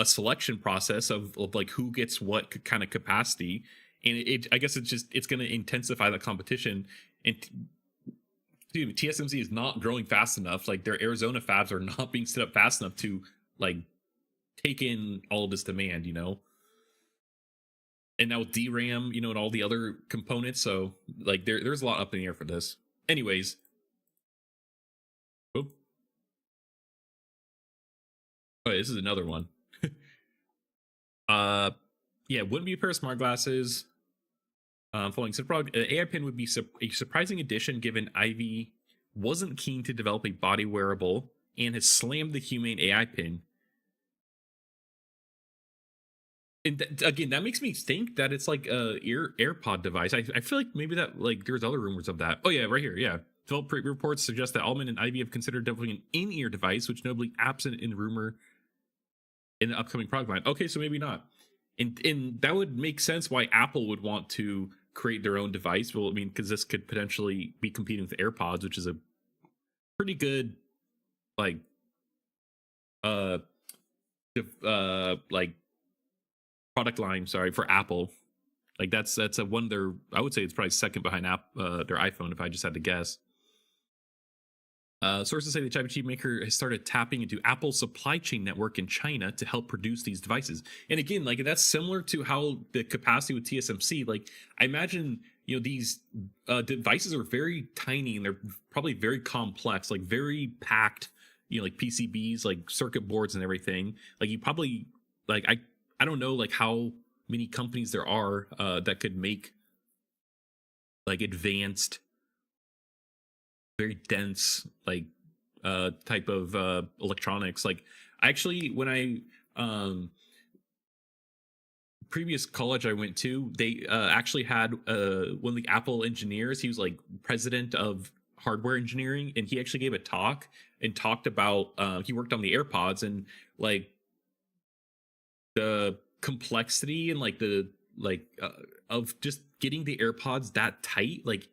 selection process of like who gets what kind of capacity, and I guess it's going to intensify the competition. And TSMC is not growing fast enough. Like their Arizona fabs are not being set up fast enough to like take in all of this demand, you know. And now with DRAM, you know, and all the other components, so like there's a lot up in the air for this. Anyways, oh, this is another one. Yeah, wouldn't be a pair of smart glasses. Following so probably an AI pin would be a surprising addition, given Ivy wasn't keen to develop a body wearable and has slammed the Humane AI pin. And again, that makes me think that it's like a AirPod device. I feel like maybe that, like, there's other rumors of that. Oh yeah, right here, yeah. Development reports suggest that Altman and Ivy have considered developing an in-ear device, which notably absent in rumor in the upcoming product line. Okay, so maybe not. And that would make sense why Apple would want to create their own device. Well, I mean, because this could potentially be competing with AirPods, which is a pretty good, like, like product line. Sorry, for Apple. Like that's a one. I would say it's probably second behind their iPhone, if I just had to guess. Sources say the chip maker has started tapping into Apple's supply chain network in China to help produce these devices. And again, like that's similar to how the capacity with TSMC. Like I imagine, you know, these devices are very tiny and they're probably very complex, like very packed. You know, like PCBs, like circuit boards and everything. Like you probably like I don't know like how many companies there are that could make like advanced, very dense, like type of electronics. Like actually when I previous college I went to, they actually had one of the Apple engineers. He was like president of hardware engineering, and he actually gave a talk and talked about he worked on the AirPods and like the complexity and like the of just getting the AirPods that tight. Like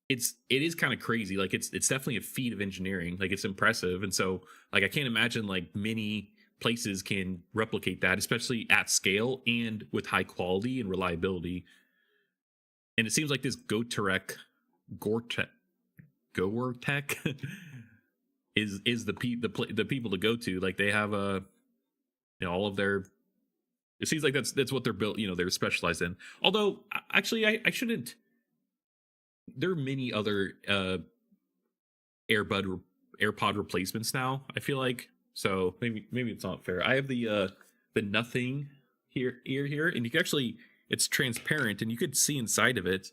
it is kind of crazy. Like it's definitely a feat of engineering. Like it's impressive. And so like I can't imagine like many places can replicate that, especially at scale and with high quality and reliability. And it seems like this Goertek is the people to go to. Like they have you know, all of their, it seems like that's what they're built, you know, they're specialized in. Although actually I shouldn't, there are many other AirPod replacements now, I feel like. So maybe it's not fair. I have the nothing here, and you can actually, it's transparent and you could see inside of it.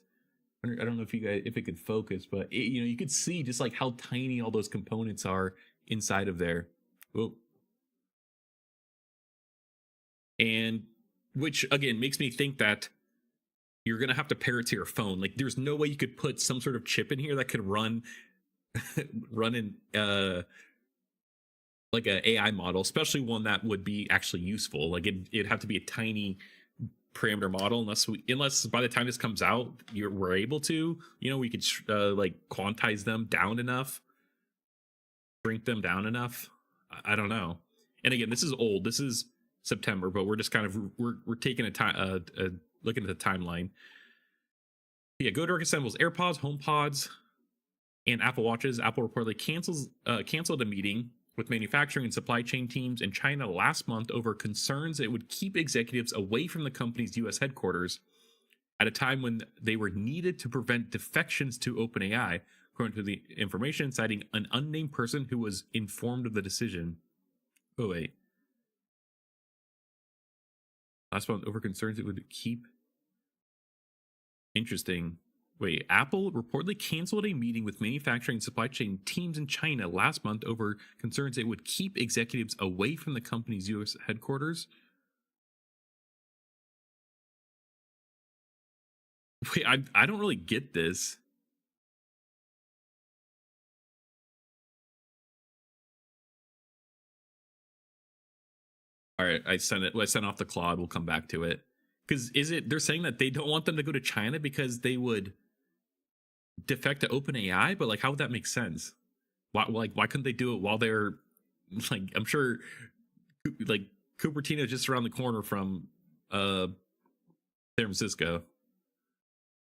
I don't know if it could focus, but you know, you could see just like how tiny all those components are inside of there. Oh. And which again makes me think that you're gonna have to pair it to your phone. Like there's no way you could put some sort of chip in here that could run in like a AI model, especially one that would be actually useful. Like it'd have to be a tiny parameter model, unless by the time this comes out, we're able to, we could like quantize them down enough, shrink them down enough. I don't know. And again, this is old. This is September, but we're just kind of we're taking a time looking at the timeline. Yeah, GoDirect assembles AirPods, HomePods, and Apple Watches. Apple reportedly canceled a meeting with manufacturing and supply chain teams in China last month over concerns it would keep executives away from the company's U.S. headquarters at a time when they were needed to prevent defections to OpenAI, according to the information, citing an unnamed person who was informed of the decision. Oh, wait. Last month over concerns it would keep. Interesting. Wait, Apple reportedly canceled a meeting with manufacturing and supply chain teams in China last month over concerns it would keep executives away from the company's U.S. headquarters. Wait, I don't really get this. All right, I sent off the Claude. We'll come back to it. Because they're saying that they don't want them to go to China because they would defect to OpenAI, but like, how would that make sense? Why couldn't they do it while they're like, I'm sure like Cupertino is just around the corner from San Francisco,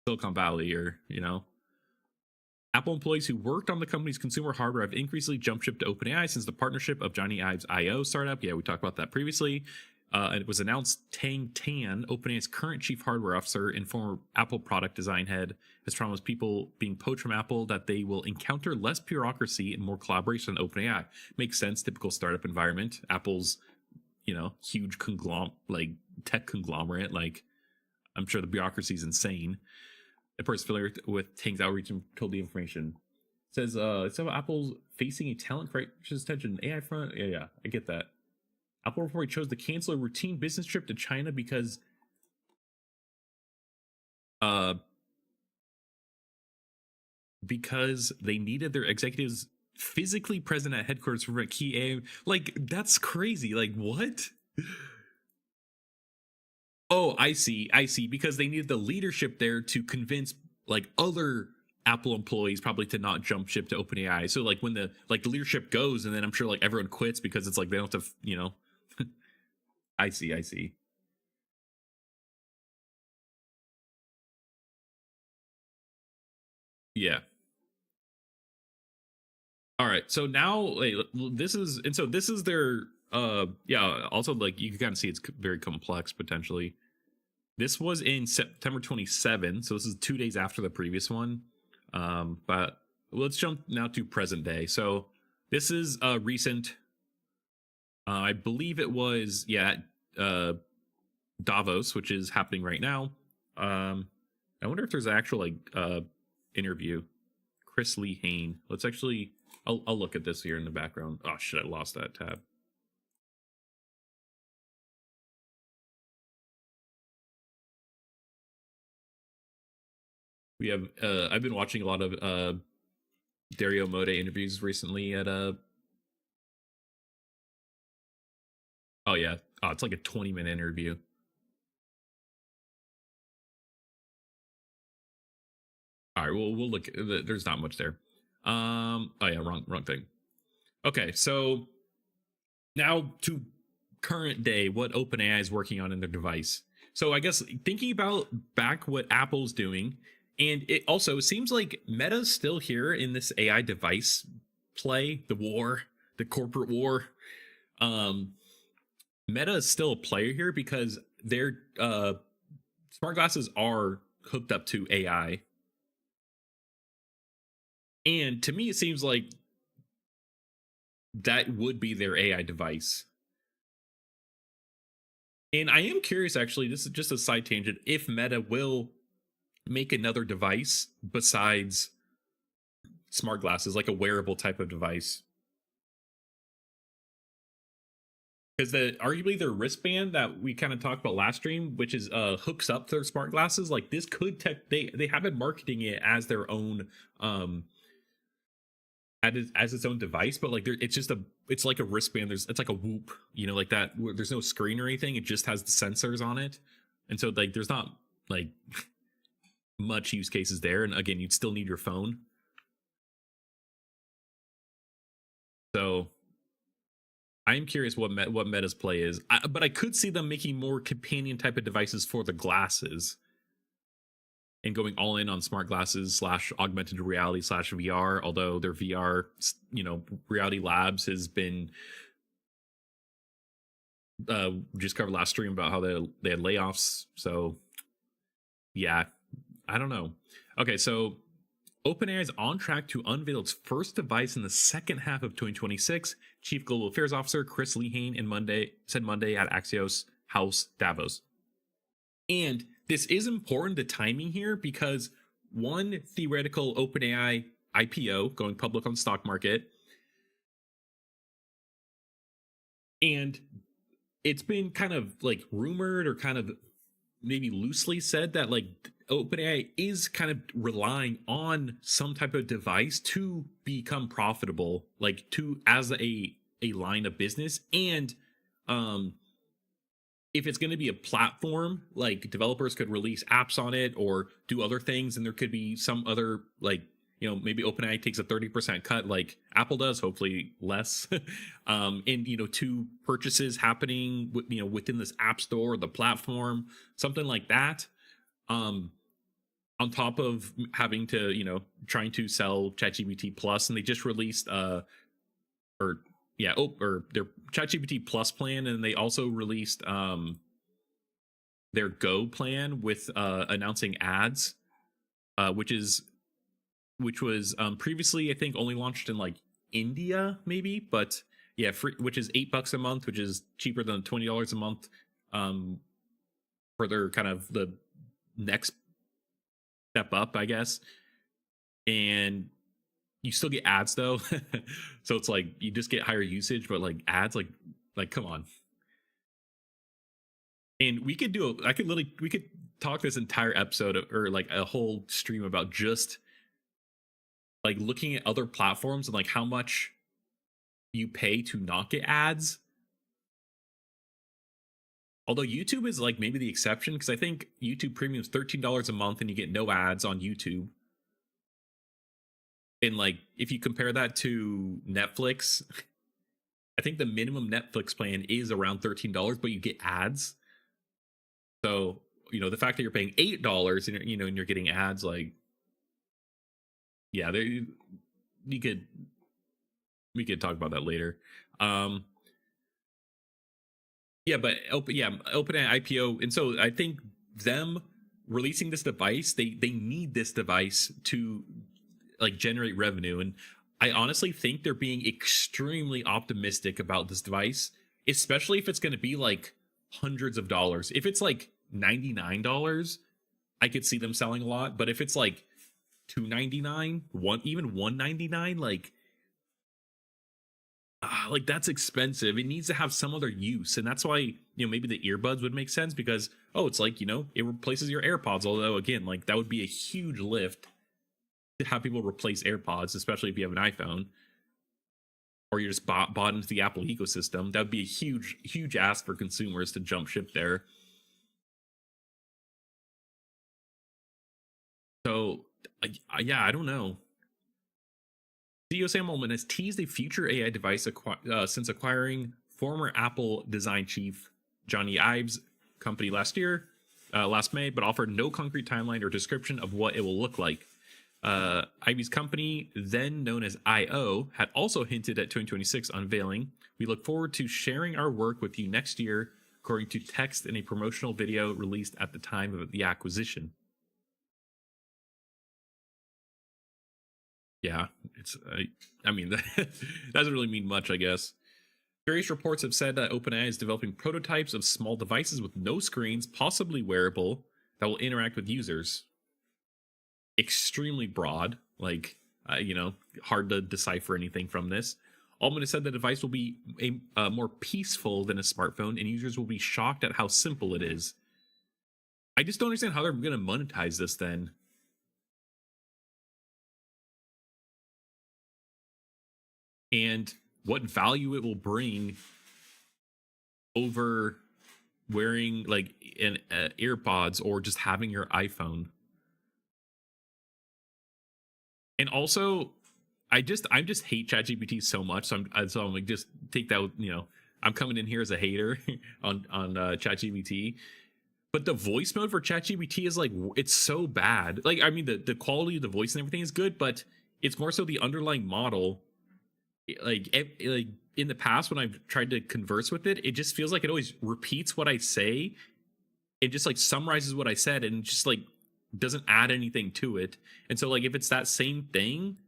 Silicon Valley, or Apple employees who worked on the company's consumer hardware have increasingly jumped ship to OpenAI since the partnership of Johnny Ives IO startup. Yeah, we talked about that previously. And it was announced Tang Tan, OpenAI's current chief hardware officer and former Apple product design head, has promised people being poached from Apple that they will encounter less bureaucracy and more collaboration on OpenAI. Makes sense, typical startup environment. Apple's, huge tech conglomerate. Like, I'm sure the bureaucracy is insane. A person familiar with Tang's outreach and told the information. It says it's about Apple's facing a talent crisis tension AI front. Yeah, I get that. Apple reportedly chose to cancel a routine business trip to China because they needed their executives physically present at headquarters for a key aim. Like, that's crazy. Like, what? Oh, I see. Because they needed the leadership there to convince like other Apple employees probably to not jump ship to OpenAI. So like when the leadership goes, and then I'm sure like everyone quits because it's like they don't have to, I see. Yeah. All right. So now this is their yeah, also like you can kind of see it's very complex potentially. This was in September 27, so this is 2 days after the previous one. But let's jump now to present day. So this is recent. I believe it was Davos, which is happening right now. I wonder if there's an actual interview. Chris Lee Hain. Let's actually. I'll look at this here in the background. Oh shit! I lost that tab. We have. I've been watching a lot of Dario Mode interviews recently at Oh yeah. Oh, it's like a 20-minute interview. All right, we'll look. There's not much there. Oh yeah, wrong thing. Okay, so now to current day, what OpenAI is working on in their device. So I guess thinking about back what Apple's doing, and it also seems like Meta's still here in this AI device play, the corporate war. Meta is still a player here because their smart glasses are hooked up to AI. And to me, it seems like that would be their AI device. And I am curious, actually, this is just a side tangent, if Meta will make another device besides smart glasses, like a wearable type of device. Because arguably their wristband that we kind of talked about last stream, which is hooks up their smart glasses, like this could they have been marketing it as their own as its own device, but like it's just it's like a wristband. It's like a Whoop, like that. There's no screen or anything. It just has the sensors on it, and so like there's not like much use cases there. And again, you'd still need your phone. So I'm curious what Meta's play is, but I could see them making more companion type of devices for the glasses and going all in on smart glasses slash augmented reality slash VR. Although their VR, Reality Labs has been just covered last stream about how they had layoffs. So yeah, I don't know. Okay, so OpenAI is on track to unveil its first device in the second half of 2026. Chief Global Affairs Officer Chris Lehane said Monday at Axios House Davos. And this is important, the timing here, because one theoretical OpenAI IPO going public on the stock market, and it's been kind of like rumored or kind of maybe loosely said that like OpenAI is kind of relying on some type of device to become profitable, like as a line of business. And if it's going to be a platform, like developers could release apps on it or do other things, and there could be some other like maybe OpenAI takes a 30% cut like Apple does, hopefully less. And two purchases happening within this app store or the platform, something like that. On top of having to trying to sell ChatGPT Plus, and they just released their ChatGPT Plus plan, and they also released their Go plan with announcing ads, which was previously I think only launched in like India maybe, but yeah, free, which is $8 a month, which is cheaper than $20 a month for their kind of the next step up, I guess. And you still get ads though. So it's like you just get higher usage, but like ads, like come on. And we could we could talk this entire episode or like a whole stream about just like looking at other platforms and like how much you pay to not get ads. Although YouTube is like maybe the exception, because I think YouTube Premium is $13 a month and you get no ads on YouTube. And like if you compare that to Netflix, I think the minimum Netflix plan is around $13, but you get ads. So the fact that you're paying $8 and and you're getting ads, like yeah, we could talk about that later. Yeah, but OpenAI IPO, and so I think them releasing this device, they need this device to like generate revenue, and I honestly think they're being extremely optimistic about this device, especially if it's going to be like hundreds of dollars. If it's like $99, I could see them selling a lot, but if it's like $299, even $199, like that's expensive. It needs to have some other use, and that's why maybe the earbuds would make sense, because it's like it replaces your AirPods. Although again, like that would be a huge lift to have people replace AirPods, especially if you have an iPhone or you're just bought into the Apple ecosystem. That would be a huge ask for consumers to jump ship there. So yeah, I don't know. CEO Sam Altman has teased a future AI device since acquiring former Apple design chief Johnny Ive's company last May, but offered no concrete timeline or description of what it will look like. Ivy's company, then known as IO, had also hinted at 2026 unveiling. We look forward to sharing our work with you next year, according to text in a promotional video released at the time of the acquisition. Yeah, I mean, that doesn't really mean much, I guess. Various reports have said that OpenAI is developing prototypes of small devices with no screens, possibly wearable, that will interact with users. Extremely broad, like, hard to decipher anything from this. Altman has said the device will be more peaceful than a smartphone, and users will be shocked at how simple it is. I just don't understand how they're going to monetize this then. and what value it will bring over wearing like an AirPods or just having your iPhone. And also, I just hate ChatGPT so much. So I'm like, just take that. I'm coming in here as a hater on ChatGPT. But the voice mode for ChatGPT is like, it's so bad. Like, I mean, the quality of the voice and everything is good, but it's more so the underlying model. Like in the past when I've tried to converse with it, it just feels like it always repeats what I say. It just like summarizes what I said and just like doesn't add anything to it. And so like if it's that same thing,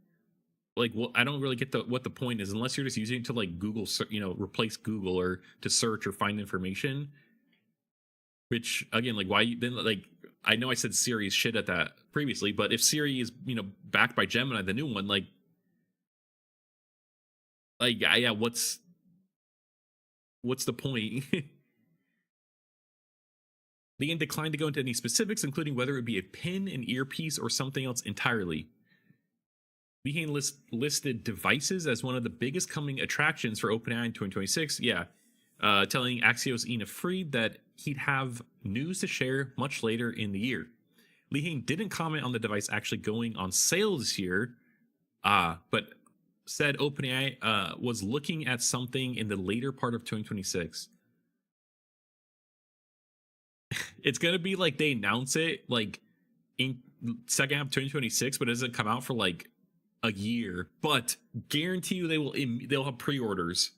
like, well, I don't really get what the point is unless you're just using it to like Google, replace Google or to search or find information. Which again, like, why then? Like, I know I said Siri is shit at that previously, but if Siri is backed by Gemini, the new one, yeah, what's the point? Leanne declined to go into any specifics, including whether it would be a pin, an earpiece, or something else entirely. Leanne listed devices as one of the biggest coming attractions for OpenAI in 2026. Yeah, telling Axios' Ina Fried that he'd have news to share much later in the year. Lehane didn't comment on the device actually going on sale this year, but said OpenAI was looking at something in the later part of 2026. It's going to be like they announce it like in second half of 2026, but it doesn't come out for like a year. But guarantee you they'll have pre-orders.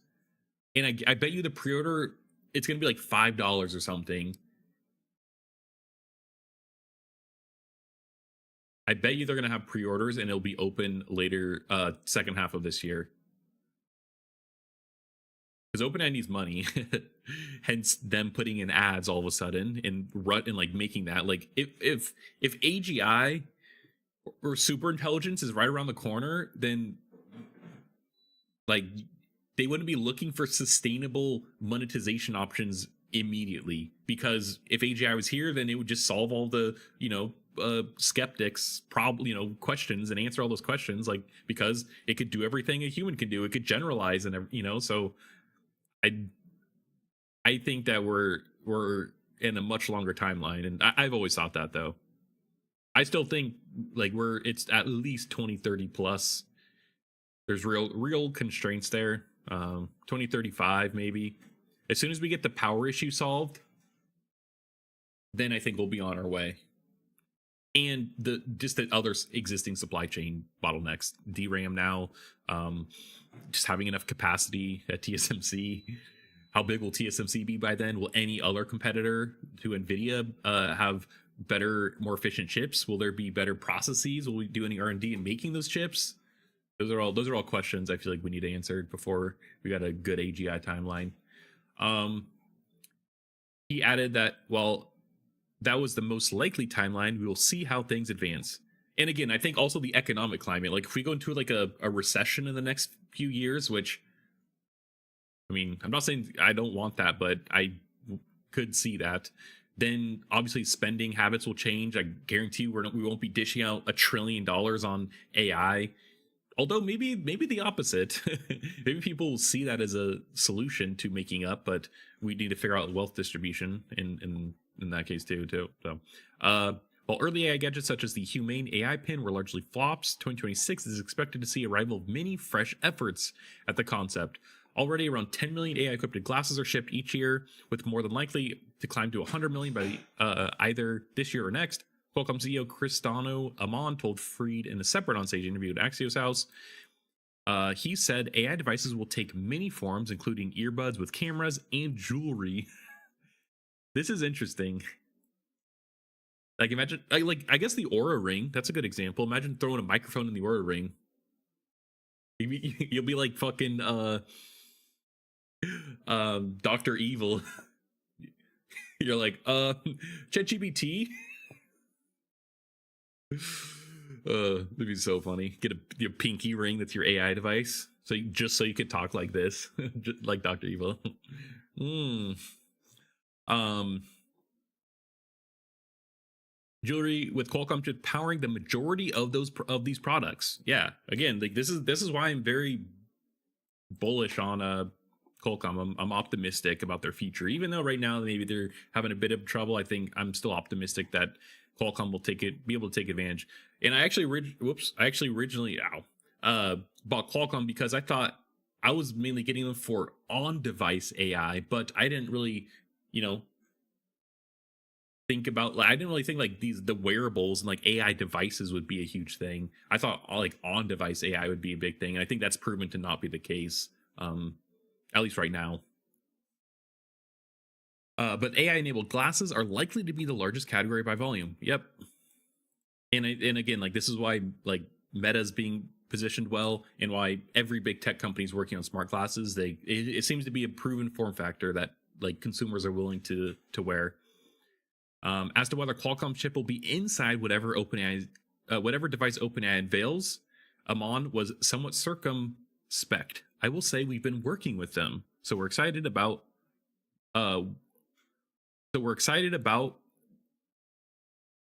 And I bet you the pre-order, it's going to be like $5 or something. I bet you they're going to have pre-orders and it'll be open later, second half of this year. Because OpenAI needs money, hence them putting in ads all of a sudden and like making that. Like if AGI or super intelligence is right around the corner, then like they wouldn't be looking for sustainable monetization options immediately, because if AGI was here, then it would just solve all the skeptics questions and answer all those questions, like, because it could do everything a human can do. It could generalize and so I think that we're in a much longer timeline, and I've always thought that, though. I still think like it's at least 2030 plus. There's real constraints there. 2035 maybe. As soon as we get the power issue solved, then I think we'll be on our way. And the other existing supply chain bottlenecks, DRAM now, just having enough capacity at TSMC. How big will TSMC be by then? Will any other competitor to NVIDIA have better, more efficient chips? Will there be better processes? Will we do any R&D in making those chips? Those are all questions I feel like we need answered before we got a good AGI timeline. He added that while that was the most likely timeline, we will see how things advance. And again, I think also the economic climate. Like if we go into like a recession in the next few years, which, I mean, I'm not saying I don't want that, but I could see that. Then obviously spending habits will change. I guarantee you we won't be dishing out $1 trillion on AI. Although maybe the opposite. Maybe people will see that as a solution to making up, but we need to figure out wealth distribution in that case too. So, while early AI gadgets such as the Humane AI pin were largely flops, 2026 is expected to see a arrival of many fresh efforts at the concept. Already around 10 million AI-equipped glasses are shipped each year, with more than likely to climb to 100 million by either this year or next. Qualcomm CEO Cristiano Amon told Fried in a separate on-stage interview at Axios House. He said AI devices will take many forms, including earbuds with cameras and jewelry. This is interesting. Like, imagine, I guess the Aura Ring. That's a good example. Imagine throwing a microphone in the Aura Ring. You'll be like fucking Dr. Evil. You're like, ChatGPT. It'd be so funny. Get your pinky ring that's your AI device, so you could talk like this, just like Dr. Evil. Jewelry with Qualcomm chip powering the majority of these products. Yeah, again, like this is why I'm very bullish on Qualcomm. I'm optimistic about their future, even though right now maybe they're having a bit of trouble. I think I'm still optimistic that Qualcomm will be able to take advantage. And I actually, originally, bought Qualcomm because I thought I was mainly getting them for on-device AI, but I didn't really, you know, think about like I didn't really think like the wearables and like AI devices would be a huge thing. I thought like on-device AI would be a big thing, and I think that's proven to not be the case. At least right now. But AI-enabled glasses are likely to be the largest category by volume. Yep, and again, like this is why like Meta's being positioned well, and why every big tech company is working on smart glasses. It seems to be a proven form factor that like consumers are willing to wear. As to whether Qualcomm chip will be inside whatever device OpenAI unveils, Amon was somewhat circumspect. I will say we've been working with them, so we're excited about. Uh, so we're excited about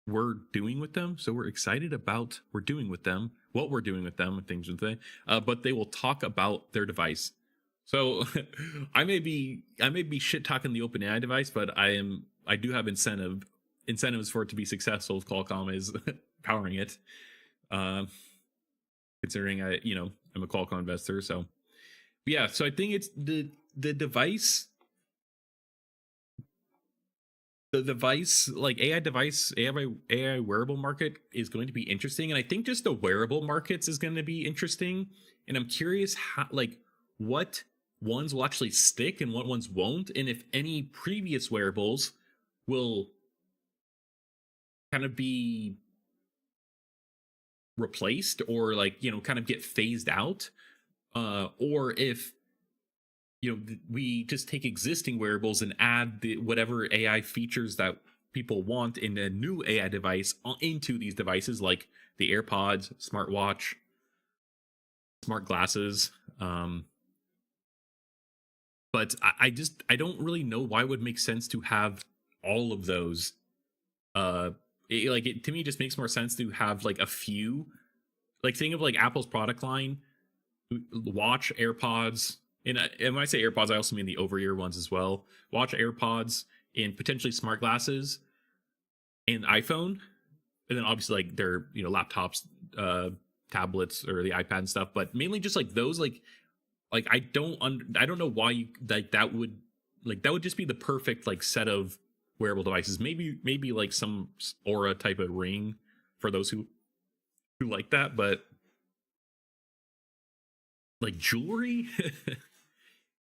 we're doing with them. So we're excited about we're doing with them, what we're doing with them, and things with them. But they will talk about their device. So I may be shit talking the OpenAI device, but I do have incentives for it to be successful if Qualcomm is powering it. Considering I'm a Qualcomm investor, so yeah. So I think it's the device. The device, like AI wearable market is going to be interesting, and I think just the wearable markets is going to be interesting. And I'm curious how, like, what ones will actually stick and what ones won't, and if any previous wearables will kind of be replaced or like kind of get phased out, or if we just take existing wearables and add whatever AI features that people want in a new AI device into these devices, like the AirPods, smartwatch, smart glasses. But I don't really know why it would make sense to have all of those. To me, it just makes more sense to have like a few. Like think of like Apple's product line: watch, AirPods, and when I say AirPods, I also mean the over-ear ones as well. Watch, AirPods, and potentially smart glasses, and iPhone, and then obviously like their laptops, tablets, or the iPad and stuff. But mainly just like those, like I don't know why you like that would just be the perfect like set of wearable devices. Maybe like some Aura type of ring for those who like that, but like jewelry.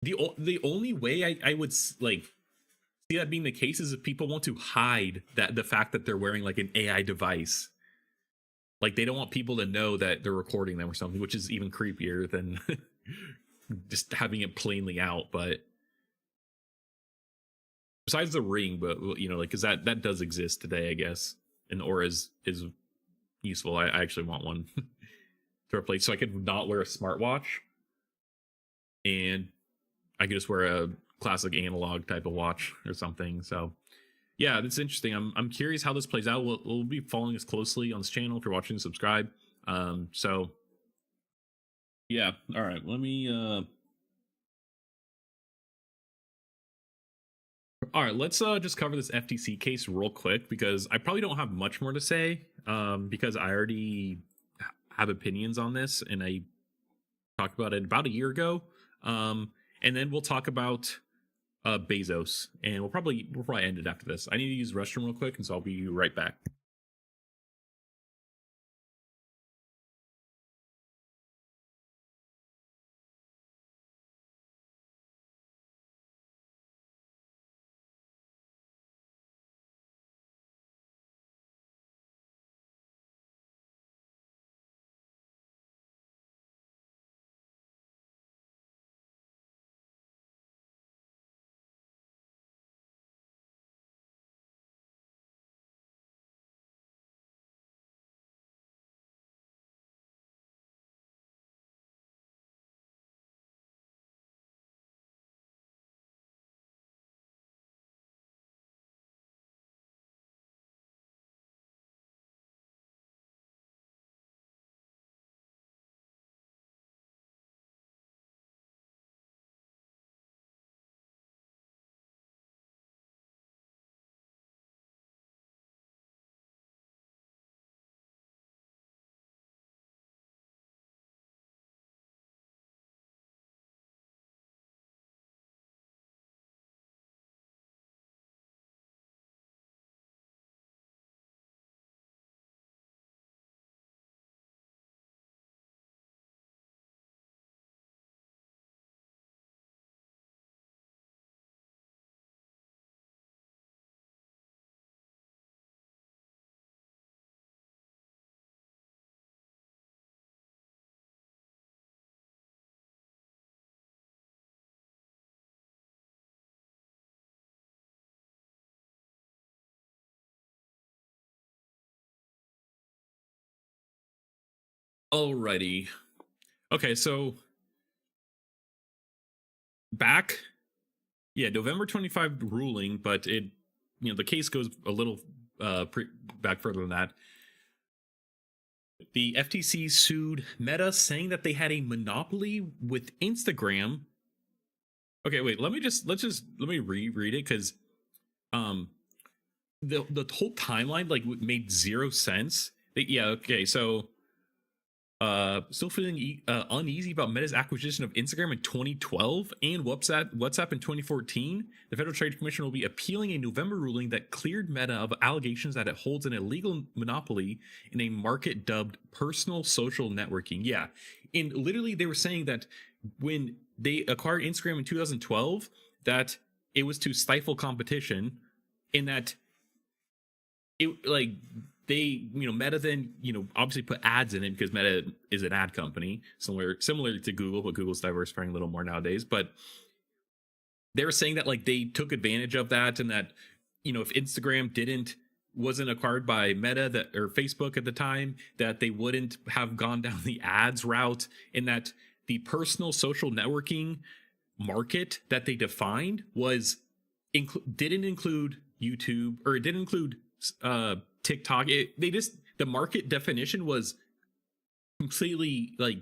The only way I would like see that being the case is if people want to hide that the fact that they're wearing like an AI device. Like they don't want people to know that they're recording them or something, which is even creepier than just having it plainly out. But besides the ring, but like because that does exist today, I guess, and Aura is useful. I actually want one to replace, so I could not wear a smartwatch and I could just wear a classic analog type of watch or something. So yeah, that's interesting. I'm curious how this plays out. We'll be following us closely on this channel. If you're watching, subscribe. So yeah, all right. Let me all right, let's just cover this FTC case real quick because I probably don't have much more to say because I already have opinions on this and I talked about it about a year ago. And then we'll talk about Bezos, and we'll probably end it after this. I need to use the restroom real quick, and so I'll be right back. Alrighty. Okay, so back, yeah, November 25 ruling, but the case goes a little back further than that. The FTC sued Meta, saying that they had a monopoly with Instagram. Okay, wait, let me reread it, because um the whole timeline like made zero sense. Yeah, okay, so still feeling uneasy about Meta's acquisition of Instagram in 2012 and WhatsApp in 2014. The Federal Trade Commission will be appealing a November ruling that cleared Meta of allegations that it holds an illegal monopoly in a market dubbed personal social networking. Yeah, and literally they were saying that when they acquired Instagram in 2012, that it was to stifle competition, and that it like they Meta then obviously put ads in it because Meta is an ad company, similar to Google, but Google's diversifying a little more nowadays. But they were saying that like they took advantage of that, and that if Instagram wasn't acquired by Meta, that or Facebook at the time, that they wouldn't have gone down the ads route, and that the personal social networking market that they defined didn't include YouTube, or it didn't include TikTok. The market definition was completely like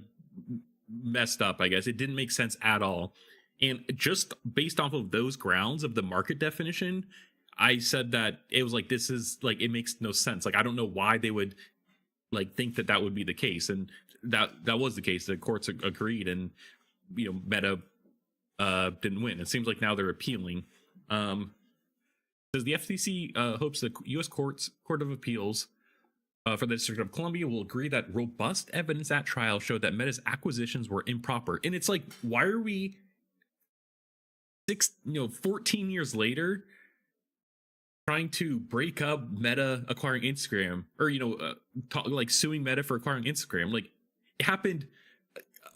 messed up, I guess. It didn't make sense at all. And just based off of those grounds of the market definition, I said that it was like, this is like, it makes no sense. Like, I don't know why they would like think that would be the case. And that was the case. The courts agreed, and Meta didn't win. It seems like now they're appealing. Says the FTC hopes the U.S. Court of Appeals for the District of Columbia will agree that robust evidence at trial showed that Meta's acquisitions were improper. And it's like, why are we 14 years later trying to break up Meta acquiring Instagram, or like suing Meta for acquiring Instagram? Like, it happened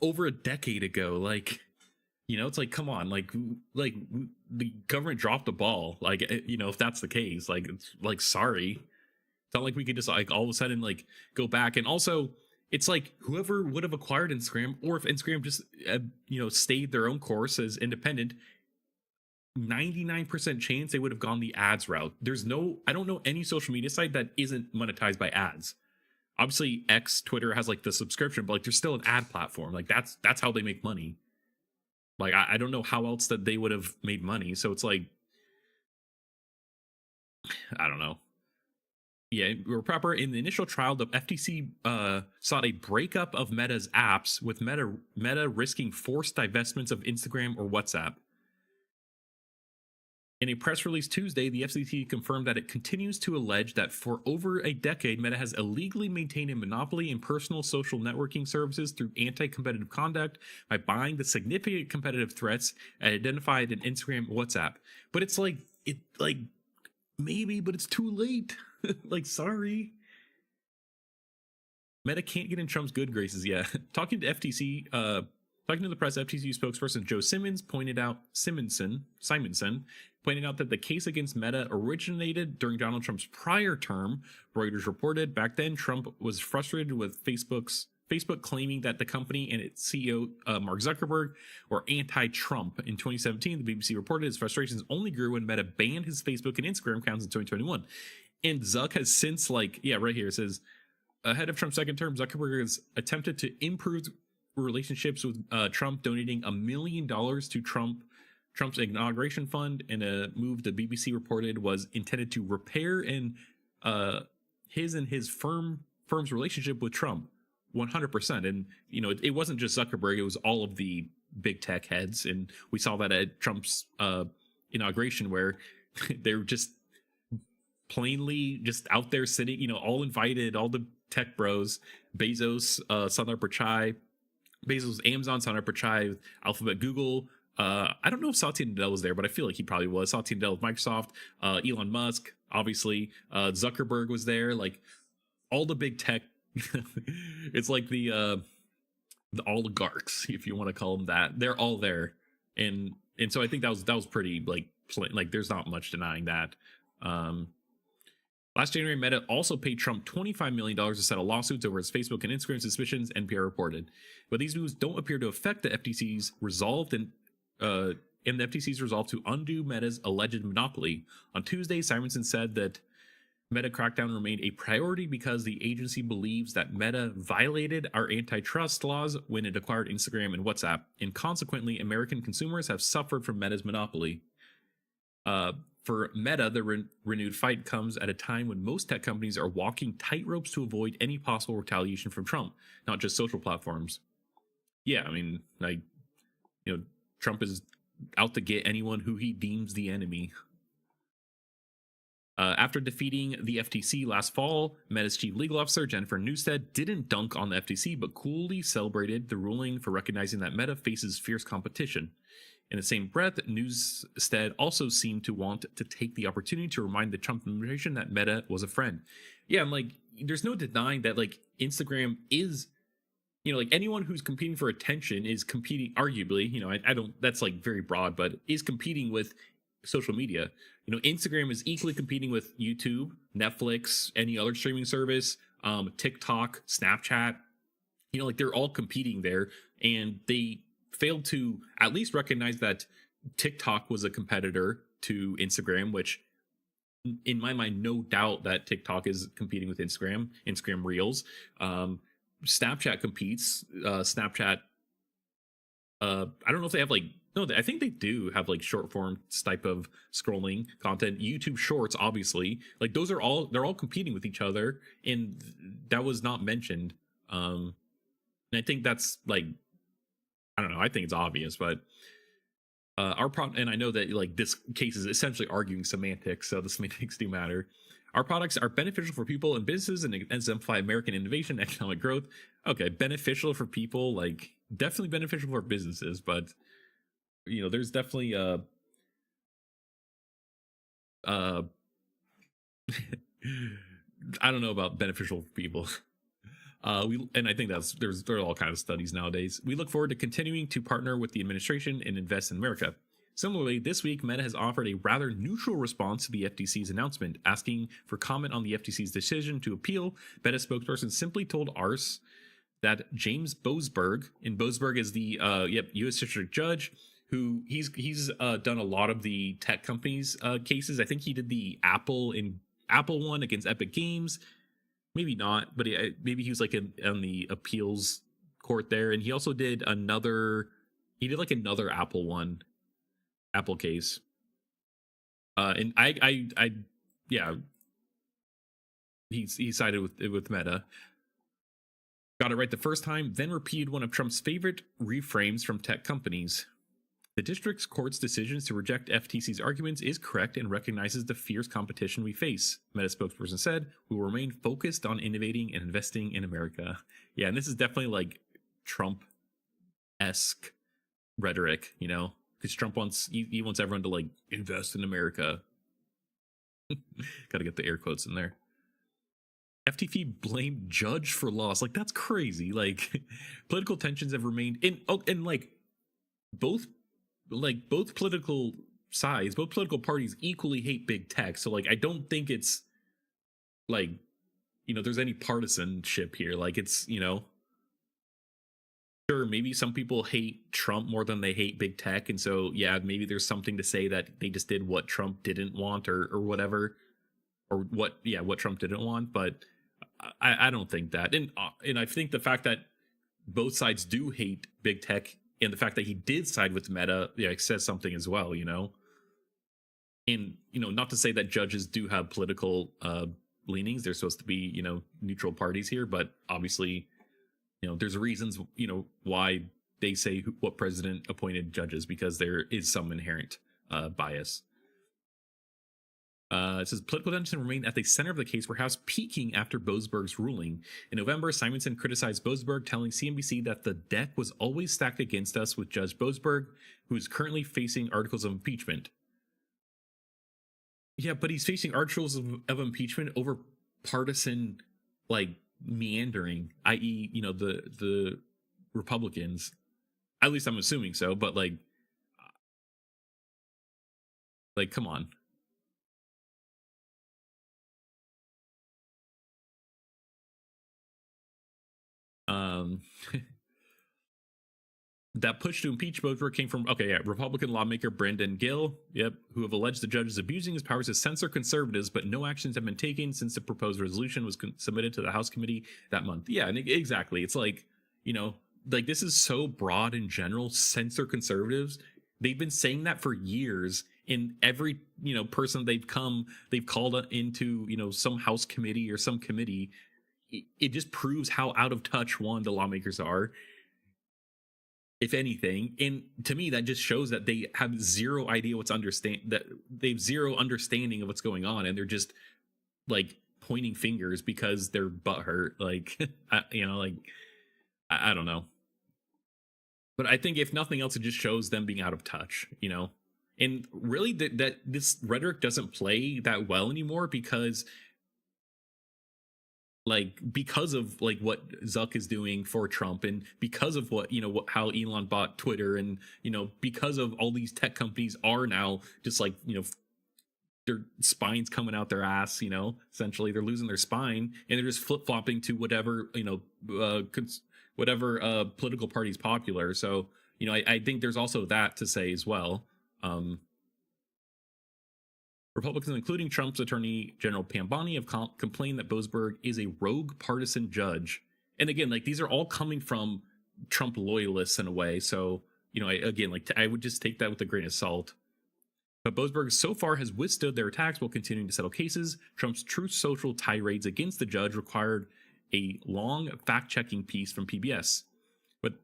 over a decade ago. Like, it's like, come on, like the government dropped the ball. Like, if that's the case, like, it's like, sorry, it's not like we could just like all of a sudden like go back. And also, it's like, whoever would have acquired Instagram, or if Instagram just stayed their own course as independent, 99% chance they would have gone the ads route. I don't know any social media site that isn't monetized by ads. Obviously Twitter has like the subscription, but like there's still an ad platform. Like that's how they make money. Like, I don't know how else that they would have made money. So it's like, I don't know. Yeah, we're proper. In the initial trial, the FTC sought a breakup of Meta's apps, with Meta risking forced divestments of Instagram or WhatsApp. In a press release Tuesday, the FCC confirmed that it continues to allege that for over a decade, Meta has illegally maintained a monopoly in personal social networking services through anti-competitive conduct by buying the significant competitive threats identified in Instagram and WhatsApp. But it's like, maybe, but it's too late. Like, sorry. Meta can't get in Trump's good graces yet. Talking to the press, FTC spokesperson Joe Simonson pointed out that the case against Meta originated during Donald Trump's prior term. Reuters reported back then Trump was frustrated with Facebook claiming that the company and its CEO, Mark Zuckerberg, were anti-Trump. In 2017, the BBC reported his frustrations only grew when Meta banned his Facebook and Instagram accounts in 2021. And Zuck has since, right here, it says, ahead of Trump's second term, Zuckerberg has attempted to improve relationships with Trump, donating $1 million to Trump's inauguration fund, in a move the BBC reported was intended to repair his firm's relationship with Trump 100%. And it wasn't just Zuckerberg; it was all of the big tech heads, and we saw that at Trump's inauguration, where they're just plainly just out there sitting, all invited, all the tech bros, Bezos, Sundar Pichai. Bezos, Amazon, Sundar Pichai, Alphabet, Google. I don't know if Satya Nadella was there, but I feel like he probably was. Satya Nadella with Microsoft, Elon Musk, obviously, Zuckerberg was there. Like, all the big tech. It's like the oligarchs, if you want to call them that. They're all there, and so I think that was pretty like there's not much denying that. Last January, Meta also paid Trump $25 million to settle lawsuits over its Facebook and Instagram suspicions, NPR reported. But these moves don't appear to affect the FTC's resolve and the FTC's resolve to undo Meta's alleged monopoly. On Tuesday, Simonson said that Meta crackdown remained a priority because the agency believes that Meta violated our antitrust laws when it acquired Instagram and WhatsApp, and consequently, American consumers have suffered from Meta's monopoly. For Meta, the renewed fight comes at a time when most tech companies are walking tightropes to avoid any possible retaliation from Trump, not just social platforms. Yeah, I mean, like, Trump is out to get anyone who he deems the enemy. After defeating the FTC last fall, Meta's chief legal officer, Jennifer Newstead, didn't dunk on the FTC, but coolly celebrated the ruling for recognizing that Meta faces fierce competition. In the same breath, Newstead also seemed to want to take the opportunity to remind the Trump administration that Meta was a friend. Yeah, I'm like, there's no denying that, like, Instagram is, like, anyone who's competing for attention is competing, arguably, I don't, that's like very broad, but is competing with social media. Instagram is equally competing with YouTube, Netflix, any other streaming service, TikTok, Snapchat. Like, they're all competing there, and they failed to at least recognize that TikTok was a competitor to Instagram, which in my mind, no doubt that TikTok is competing with Instagram Reels. Snapchat competes. Snapchat, I don't know if they have, like, no, I think they do have, like, short form type of scrolling content. YouTube Shorts, obviously, like, they're all competing with each other, and that was not mentioned. And I think that's, like, I don't know, I think it's obvious, but our product, and I know that, like, this case is essentially arguing semantics, so the semantics do matter. Our products are beneficial for people and businesses and exemplify American innovation and economic growth. Okay, beneficial for people, like, definitely beneficial for businesses, but there's definitely I don't know about beneficial for people. And I think there are all kinds of studies nowadays. We look forward to continuing to partner with the administration and invest in America. Similarly, this week, Meta has offered a rather neutral response to the FTC's announcement, asking for comment on the FTC's decision to appeal. Meta spokesperson simply told Ars that James Boasberg, and Boasberg is the U.S. District Judge, who he's done a lot of the tech companies cases. I think he did the Apple one against Epic Games. Maybe not, but maybe he was, like, on the appeals court there, and he also did another Apple case. And I yeah, he sided with Meta. Got it right the first time, then repeated one of Trump's favorite reframes from tech companies. The district court's decisions to reject FTC's arguments is correct and recognizes the fierce competition we face, Meta spokesperson said. We will remain focused on innovating and investing in America. Yeah, and this is definitely, like, Trump-esque rhetoric, because Trump wants everyone to, like, invest in America. Got to get the air quotes in there. FTC blamed judge for loss. Like, that's crazy. Like, political tensions have remained and like both political sides, both political parties equally hate big tech. So, like, I don't think it's like, there's any partisanship here. Like, it's, sure, maybe some people hate Trump more than they hate big tech. And so, yeah, maybe there's something to say that they just did what Trump didn't want or whatever, or what Trump didn't want. But I don't think that. And I think the fact that both sides do hate big tech, and the fact that he did side with Meta, it says something as well, And, not to say that judges do have political leanings. They're supposed to be, neutral parties here. But obviously, there's reasons, why they say what president appointed judges, because there is some inherent bias. It says political tension remained at the center of the case, perhaps peaking after Boasberg's ruling. In November, Simonson criticized Boasberg, telling CNBC that the deck was always stacked against us with Judge Boasberg, who is currently facing articles of impeachment. Yeah, but he's facing articles of impeachment over partisan, like, meandering, i.e., the Republicans. At least I'm assuming so, but like, come on. Um, that push to impeach Boasberg came from Republican lawmaker Brendan Gill, who have alleged the judge is abusing his powers to censor conservatives, but no actions have been taken since the proposed resolution was submitted to the House committee that month. Yeah, and exactly. It's like, like this is so broad in general. Censor conservatives. They've been saying that for years. In every person they've called into some House committee or some committee. It just proves how out of touch the lawmakers are, if anything. And to me, that just shows that they have zero idea that they have zero understanding of what's going on, and they're just like pointing fingers because they're butthurt. Like, I don't know. But I think if nothing else, it just shows them being out of touch, and really that this rhetoric doesn't play that well anymore because of what Zuck is doing for Trump, and because of how Elon bought Twitter, and because of all these tech companies are now just their spines coming out their ass, essentially they're losing their spine and they're just flip-flopping to whatever political party's popular. So I think there's also that to say as well. Republicans, including Trump's Attorney General Pam Bondi, have complained that Boasberg is a rogue partisan judge. And again, these are all coming from Trump loyalists in a way. So, I would just take that with a grain of salt. But Boasberg so far has withstood their attacks while continuing to settle cases. Trump's Truth Social tirades against the judge required a long fact-checking piece from PBS. But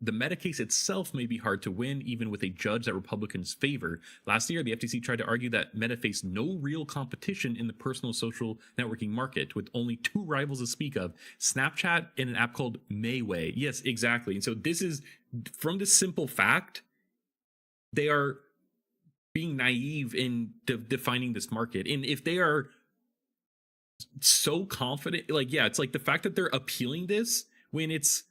the Meta case itself may be hard to win, even with a judge that Republicans favor. Last year, the FTC tried to argue that Meta faced no real competition in the personal social networking market, with only two rivals to speak of, Snapchat and an app called Mayway. Yes, exactly. And so this is, from this simple fact, they are being naive in defining this market. And if they are so confident, it's like the fact that they're appealing this when it's,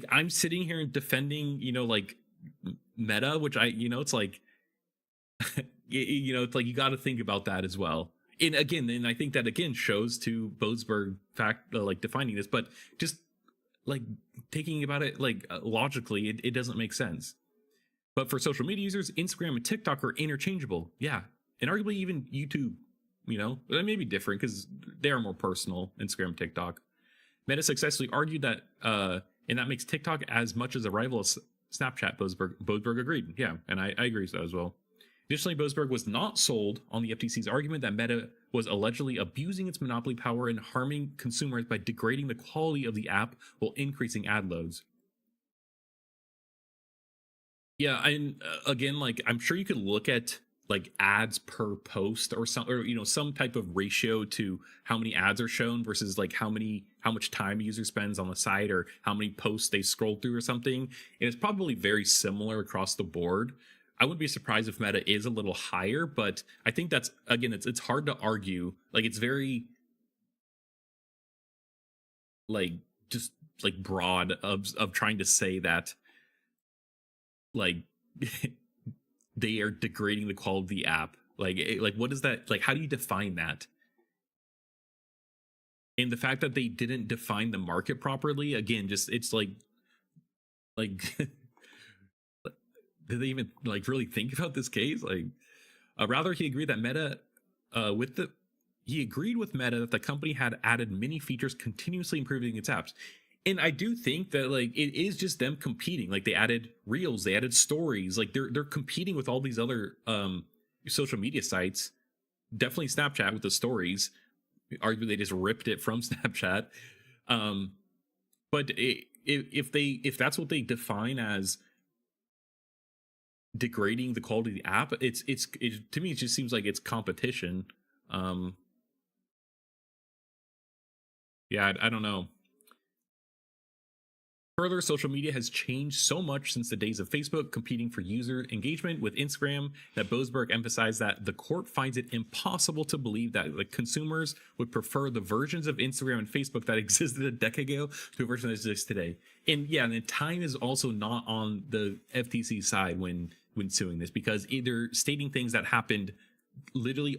I'm sitting here and defending, Meta, which it's like, it's like you got to think about that as well. And again, I think that again shows to Boasberg defining this, but just thinking about it logically, it doesn't make sense. But for social media users, Instagram and TikTok are interchangeable. Yeah, and arguably even YouTube. That may be different because they are more personal. Instagram, and TikTok. Meta successfully argued that. And that makes TikTok as much as a rival as Snapchat. Boasberg agreed. Yeah, and I agree with that as well. Additionally, Boasberg was not sold on the FTC's argument that Meta was allegedly abusing its monopoly power and harming consumers by degrading the quality of the app while increasing ad loads. Yeah, and again, I'm sure you could look at ads per post or some type of ratio to how many ads are shown versus how much time a user spends on the site or how many posts they scroll through or something. And it's probably very similar across the board. I wouldn't be surprised if Meta is a little higher, but I think that's, again, it's hard to argue. It's very just broad of trying to say that they are degrading the quality of the app. What is that? How do you define that? And the fact that they didn't define the market properly, again, just it's did they even really think about this case? Rather, he agreed that Meta, he agreed with Meta that the company had added many features, continuously improving its apps. And I do think that it is just them competing. They added reels, they added stories. They're competing with all these other social media sites. Definitely Snapchat with the stories. Arguably, they just ripped it from Snapchat. But if that's what they define as degrading the quality of the app, it to me it just seems like it's competition. Yeah, I don't know. Further, social media has changed so much since the days of Facebook competing for user engagement with Instagram that Boasberg emphasized that the court finds it impossible to believe that consumers would prefer the versions of Instagram and Facebook that existed a decade ago to a version that exists today. And yeah, and the time is also not on the FTC side when suing this, because they're stating things that happened literally,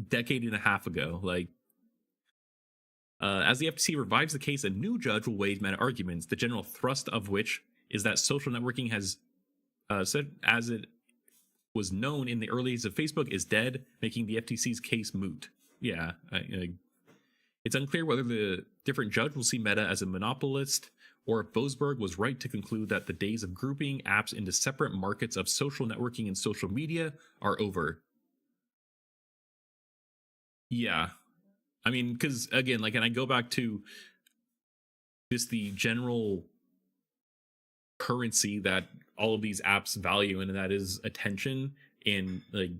decade and a half ago. As the FTC revives the case, a new judge will weigh Meta arguments, the general thrust of which is that social networking has said, as it was known in the early days of Facebook, is dead, making the FTC's case moot. Yeah, it's unclear whether the different judge will see Meta as a monopolist or if Boasberg was right to conclude that the days of grouping apps into separate markets of social networking and social media are over. Yeah. I mean, because again, like, and I go back to just the general currency that all of these apps value, and that is attention. And like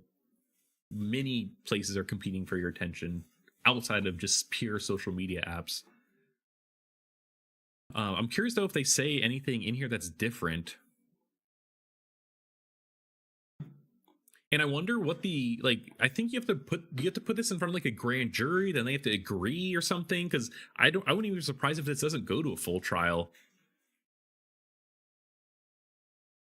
many places are competing for your attention outside of just pure social media apps. I'm curious though if they say anything in here that's different. And I wonder what the, like, I think you have to put this in front of like a grand jury, then they have to agree or something, because I wouldn't even be surprised if this doesn't go to a full trial.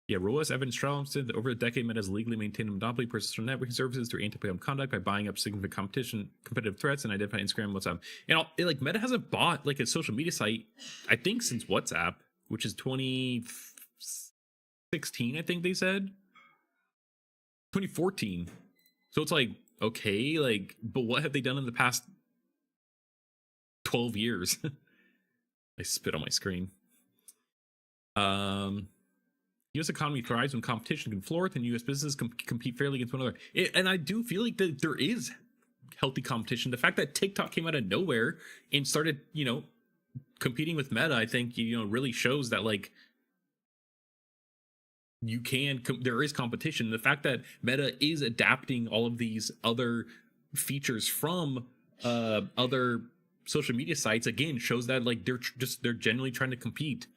Yeah, robust evidence trial said that over a decade, Meta has legally maintained a monopoly for social networking services through anti-competitive conduct by buying up significant competitive threats, and identifying Instagram and WhatsApp. And like Meta hasn't bought like a social media site, I think, since WhatsApp, which is 2016. I think they said 2014. So it's like, okay, like, but what have they done in the past 12 years? I spit on my screen. U.S. economy thrives when competition can flourish and U.S. businesses compete fairly against one another. And I do feel like that there is healthy competition. The fact that TikTok came out of nowhere and started, competing with Meta, I think, really shows that, like, you can, there is competition. The fact that Meta is adapting all of these other features from other social media sites, again, shows that, like, they're genuinely trying to compete.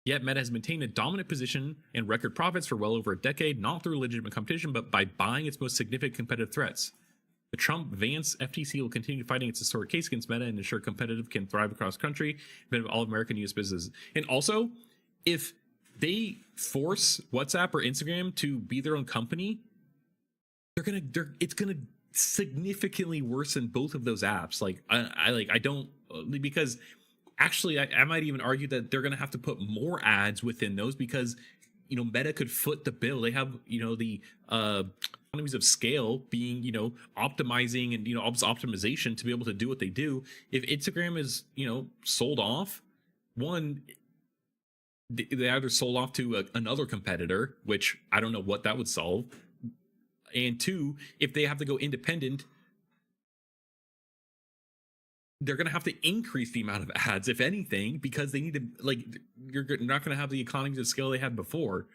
Yet Meta has maintained a dominant position and record profits for well over a decade, not through legitimate competition, but by buying its most significant competitive threats. The Trump-Vance FTC will continue fighting its historic case against Meta and ensure competitive can thrive across the country, benefit all American U.S. businesses. And also, if they force WhatsApp or Instagram to be their own company, it's gonna significantly worsen both of those apps. Like, I don't, because actually, I might even argue that they're going to have to put more ads within those, because, Meta could foot the bill. They have, the economies of scale being, optimizing and, optimization to be able to do what they do. If Instagram is, sold off, one, they either sold off to another competitor, which I don't know what that would solve. And two, if they have to go independent, they're going to have to increase the amount of ads, if anything, because they need to, like, you're not going to have the economies of scale they had before.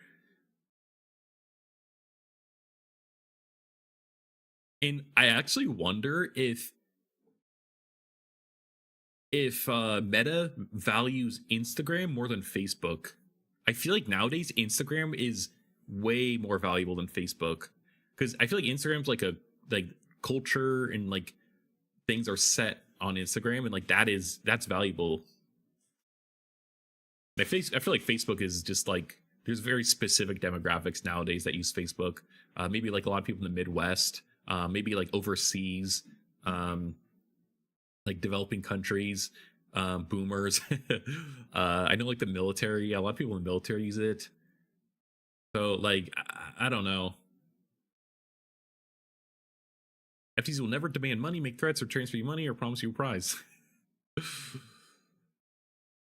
And I actually wonder if Meta values Instagram more than Facebook. I feel like nowadays Instagram is way more valuable than Facebook, because I feel like Instagram's like culture and like things are set on Instagram, and like that's valuable. I feel like Facebook is just like, there's very specific demographics nowadays that use Facebook. Maybe like a lot of people in the Midwest, maybe like overseas, like developing countries, boomers. I know like the military, a lot of people in the military use it. So like, I don't know. FTC will never demand money, make threats, or transfer you money, or promise you a prize.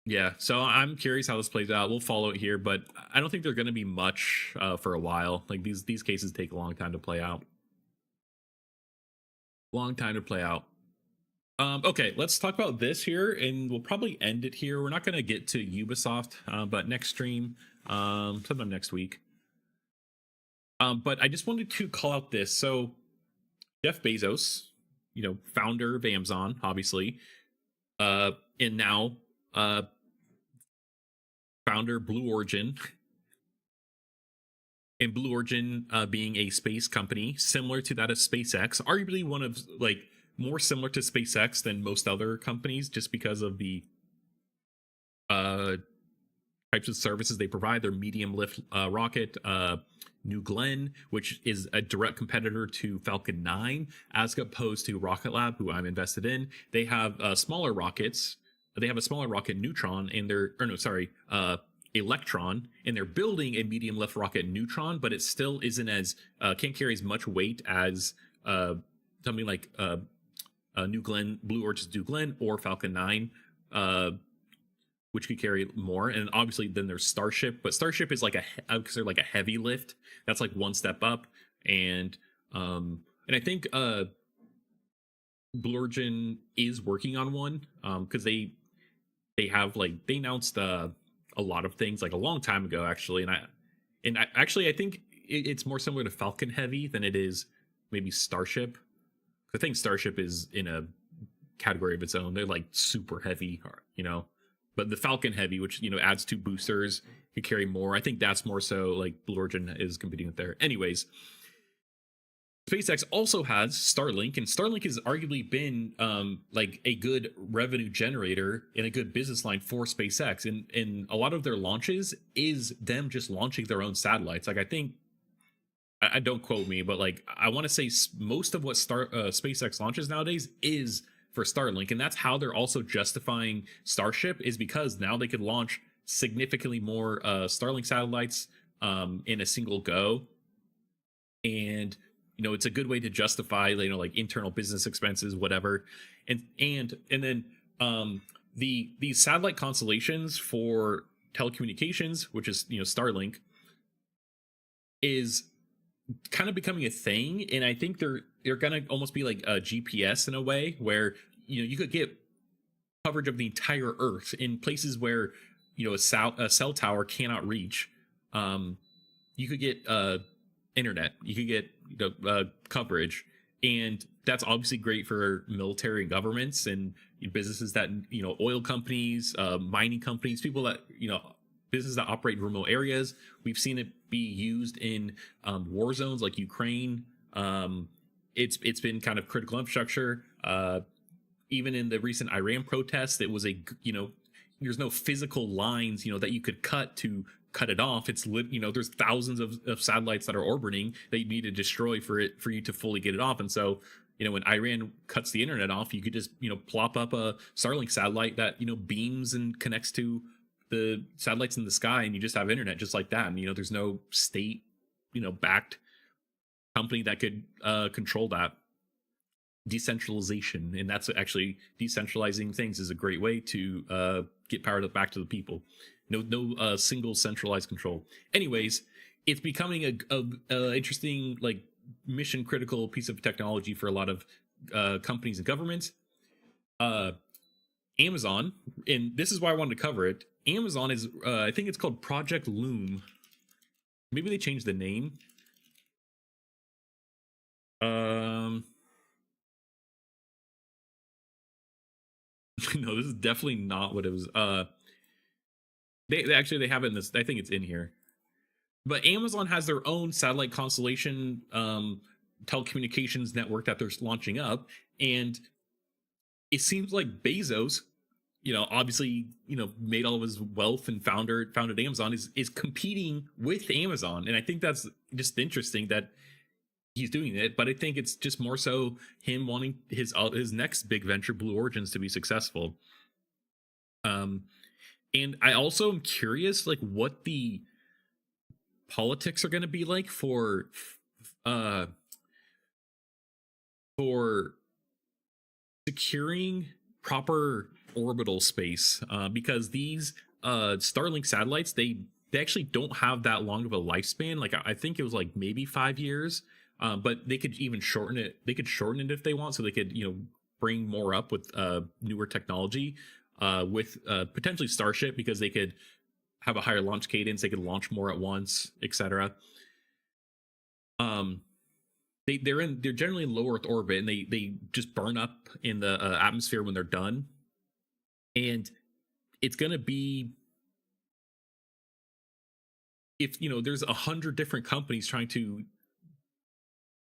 Yeah, so I'm curious how this plays out. We'll follow it here, but I don't think they're going to be much for a while. Like, these cases take a long time to play out. Okay, let's talk about this here, and we'll probably end it here. We're not going to get to Ubisoft, but next stream, sometime next week. But I just wanted to call out this. So Jeff Bezos, founder of Amazon, obviously, and now founder Blue Origin, and Blue Origin being a space company similar to that of SpaceX, arguably one of, like, more similar to SpaceX than most other companies, just because of the types of services they provide. Their medium lift rocket, New Glenn, which is a direct competitor to Falcon 9, as opposed to Rocket Lab, who I'm invested in. They have smaller rockets. They have a smaller rocket Neutron in their, or no, sorry, Electron, and they're building a medium lift rocket Neutron, but it still isn't as can't carry as much weight as something like New Glenn, Blue Origin's New Glenn, or Falcon 9. Which could carry more. And obviously then there's Starship, but Starship is like I would consider like a heavy lift. That's like one step up. And I think Blue Origin is working on one, because they have like, they announced a lot of things like a long time ago actually, and I think it's more similar to Falcon Heavy than it is maybe Starship. I think Starship is in a category of its own. They're like super heavy, you know. But the Falcon Heavy, which, you know, adds 2 boosters, could carry more. I think that's more so like Blue Origin is competing with there. Anyways, SpaceX also has Starlink, and Starlink has arguably been like a good revenue generator and a good business line for SpaceX. And a lot of their launches is them just launching their own satellites. Like, I think, I don't quote me, but like, I want to say most of what SpaceX launches nowadays is for Starlink, and that's how they're also justifying Starship, is because now they could launch significantly more Starlink satellites in a single go. And, you know, it's a good way to justify, you know, like internal business expenses, whatever. And then these satellite constellations for telecommunications, which is, you know, Starlink, is kind of becoming a thing. And I think they're gonna almost be like a GPS in a way, where, you know, you could get coverage of the entire Earth in places where, you know, a cell tower cannot reach. You could get internet, you could get, you know, coverage, and that's obviously great for military and governments and businesses that, you know, oil companies, mining companies, people that, you know, businesses that operate in remote areas. We've seen it be used in war zones like Ukraine. It's been kind of critical infrastructure. Even in the recent Iran protests, it was you know, there's no physical lines, you know, that you could cut to cut it off. It's you know, there's thousands of satellites that are orbiting that you need to destroy for you to fully get it off. And so, you know, when Iran cuts the internet off, you could just, you know, plop up a Starlink satellite that, you know, beams and connects to the satellites in the sky, and you just have internet just like that. And, you know, there's no state, you know, backed company that could control that. Decentralization, and that's actually, decentralizing things is a great way to get power back to the people. No single centralized control. Anyways, it's becoming a interesting, like, mission critical piece of technology for a lot of companies and governments. Amazon, and this is why I wanted to cover it. Amazon is, I think it's called Project Loom. Maybe they changed the name. No, this is definitely not what it was. They actually, they have it in this. I think it's in here. But Amazon has their own satellite constellation telecommunications network that they're launching up, and it seems like Bezos, you know, obviously, you know, made all of his wealth and founded Amazon, is competing with Amazon. And I think that's just interesting that he's doing it, but I think it's just more so him wanting his next big venture, Blue Origins, to be successful. And I also am curious, like, what the politics are going to be like for securing proper orbital space, because these Starlink satellites, they actually don't have that long of a lifespan. Like, I think it was like maybe 5 years, but they could even shorten it. They could shorten it if they want, so they could, you know, bring more up with newer technology, with potentially Starship, because they could have a higher launch cadence. They could launch more at once, etc. They're generally in low Earth orbit, and they just burn up in the atmosphere when they're done. And it's gonna be, if, you know, there's 100 different companies trying to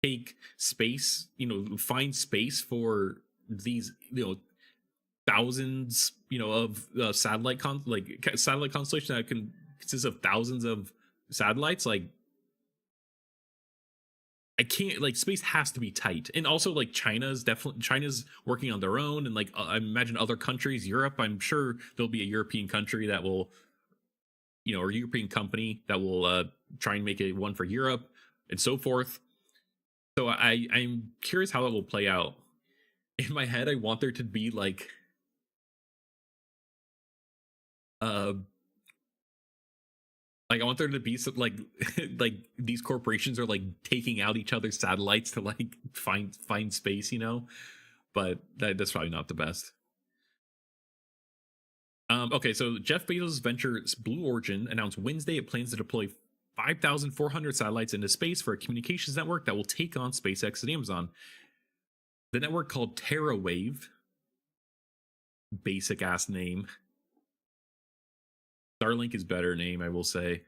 take space, you know, find space for these, you know, thousands, you know, of satellite constellation that can consists of thousands of satellites, like I can't, like, space has to be tight. And also, like, China's working on their own, and like I imagine other countries, Europe, I'm sure there'll be a European country that will, or European company that will try and make one for Europe and so forth. So I'm curious how it will play out. In my head, I want there to be uh like I want there to be some like these corporations are like taking out each other's satellites to like find space, but that's probably not the best. Okay, so Jeff Bezos' venture Blue Origin announced Wednesday it plans to deploy 5,400 satellites into space for a communications network that will take on SpaceX and Amazon. The network, called TerraWave, basic ass name. Starlink is better name, I will say.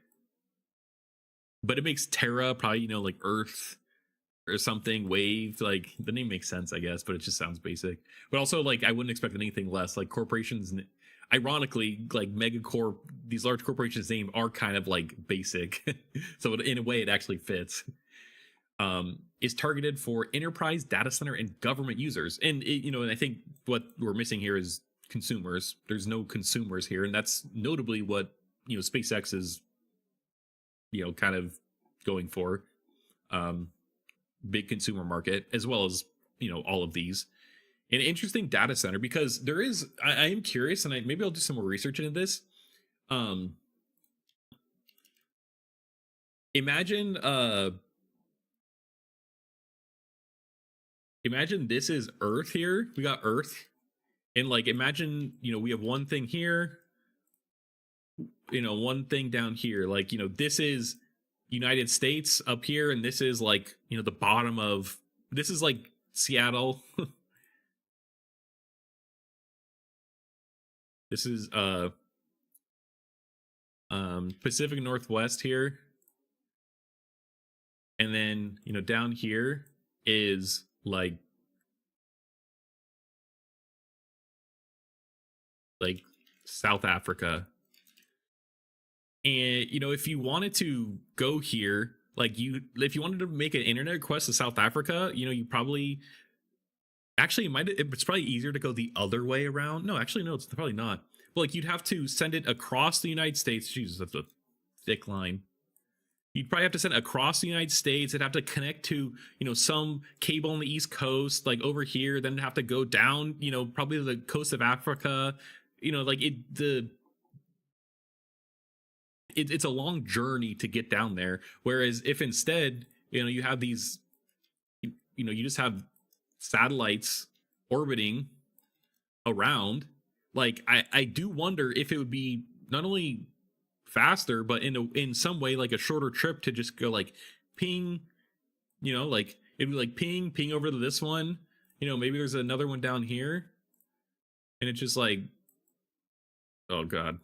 But it makes Terra probably, like Earth or something, wave. Like, the name makes sense, I guess, but it just sounds basic. But also, like, I wouldn't expect anything less. Like, corporations, ironically, like megacorp, these large corporations' name are kind of like basic. So in a way, it actually fits. Is targeted for enterprise, data center, and government users. And and I think what we're missing here is consumers. There's no consumers here, and that's notably what SpaceX is kind of going for. Big consumer market, as well as all of these. An interesting data center, because there is, I am curious, and maybe I'll do some more research into this. Imagine this is Earth here. We got Earth, and like imagine we have one thing here, one thing down here. Like this is United States up here, and this is like the bottom of, this is like Seattle. This is Pacific Northwest here, and then down here is like South Africa. And if you wanted to go here, like if you wanted to make an internet request to South Africa, you probably, actually it's probably easier to go the other way around. No, actually no, it's probably not. But like you'd have to send it across the United States. Jesus, that's a thick line. You'd probably have to send it across the United States. It'd have to connect to some cable on the East Coast, like over here. Then have to go down, probably the coast of Africa. It's a long journey to get down there. Whereas if instead, you have these, you just have satellites orbiting around, like I do wonder if it would be not only faster, but in some way like a shorter trip to just go like ping, like it'd be like ping over to this one, maybe there's another one down here, and it's just like, oh god,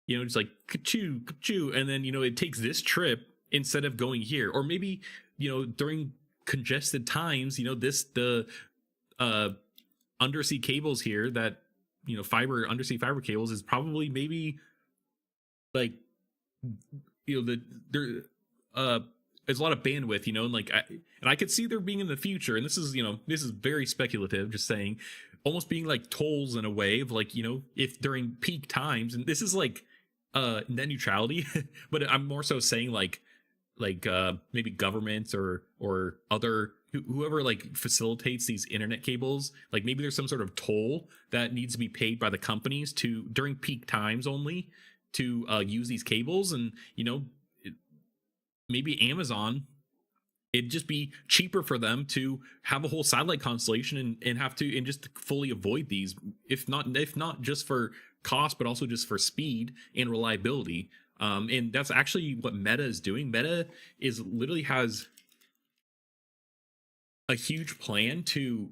just like ka-choo, and then it takes this trip instead of going here. Or maybe during congested times, the undersea cables here, that undersea fiber cables is probably maybe like there's a lot of bandwidth, and like I could see there being in the future, and this is very speculative, just saying, almost being like tolls in a way of like if during peak times, and this is like net neutrality, but I'm more so saying like maybe governments or other whoever like facilitates these internet cables, like maybe there's some sort of toll that needs to be paid by the companies to during peak times only to use these cables. And maybe Amazon, it'd just be cheaper for them to have a whole satellite constellation and just fully avoid these, if not just for cost, but also just for speed and reliability. And that's actually what Meta is doing. Meta literally has a huge plan to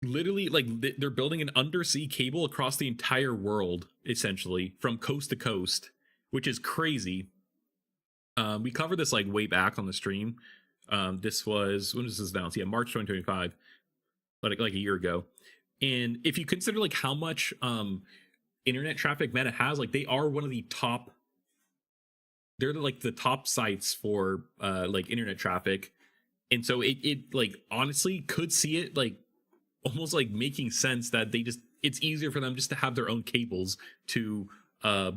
literally, like, they're building an undersea cable across the entire world, essentially from coast to coast, which is crazy. We covered this like way back on the stream. This was, when was this announced? Yeah, March 2025, like a year ago. And if you consider like how much internet traffic Meta has, like they are one of the top, they're like the top sites for like internet traffic. And so it like honestly could see it like almost like making sense that they just, it's easier for them just to have their own cables uh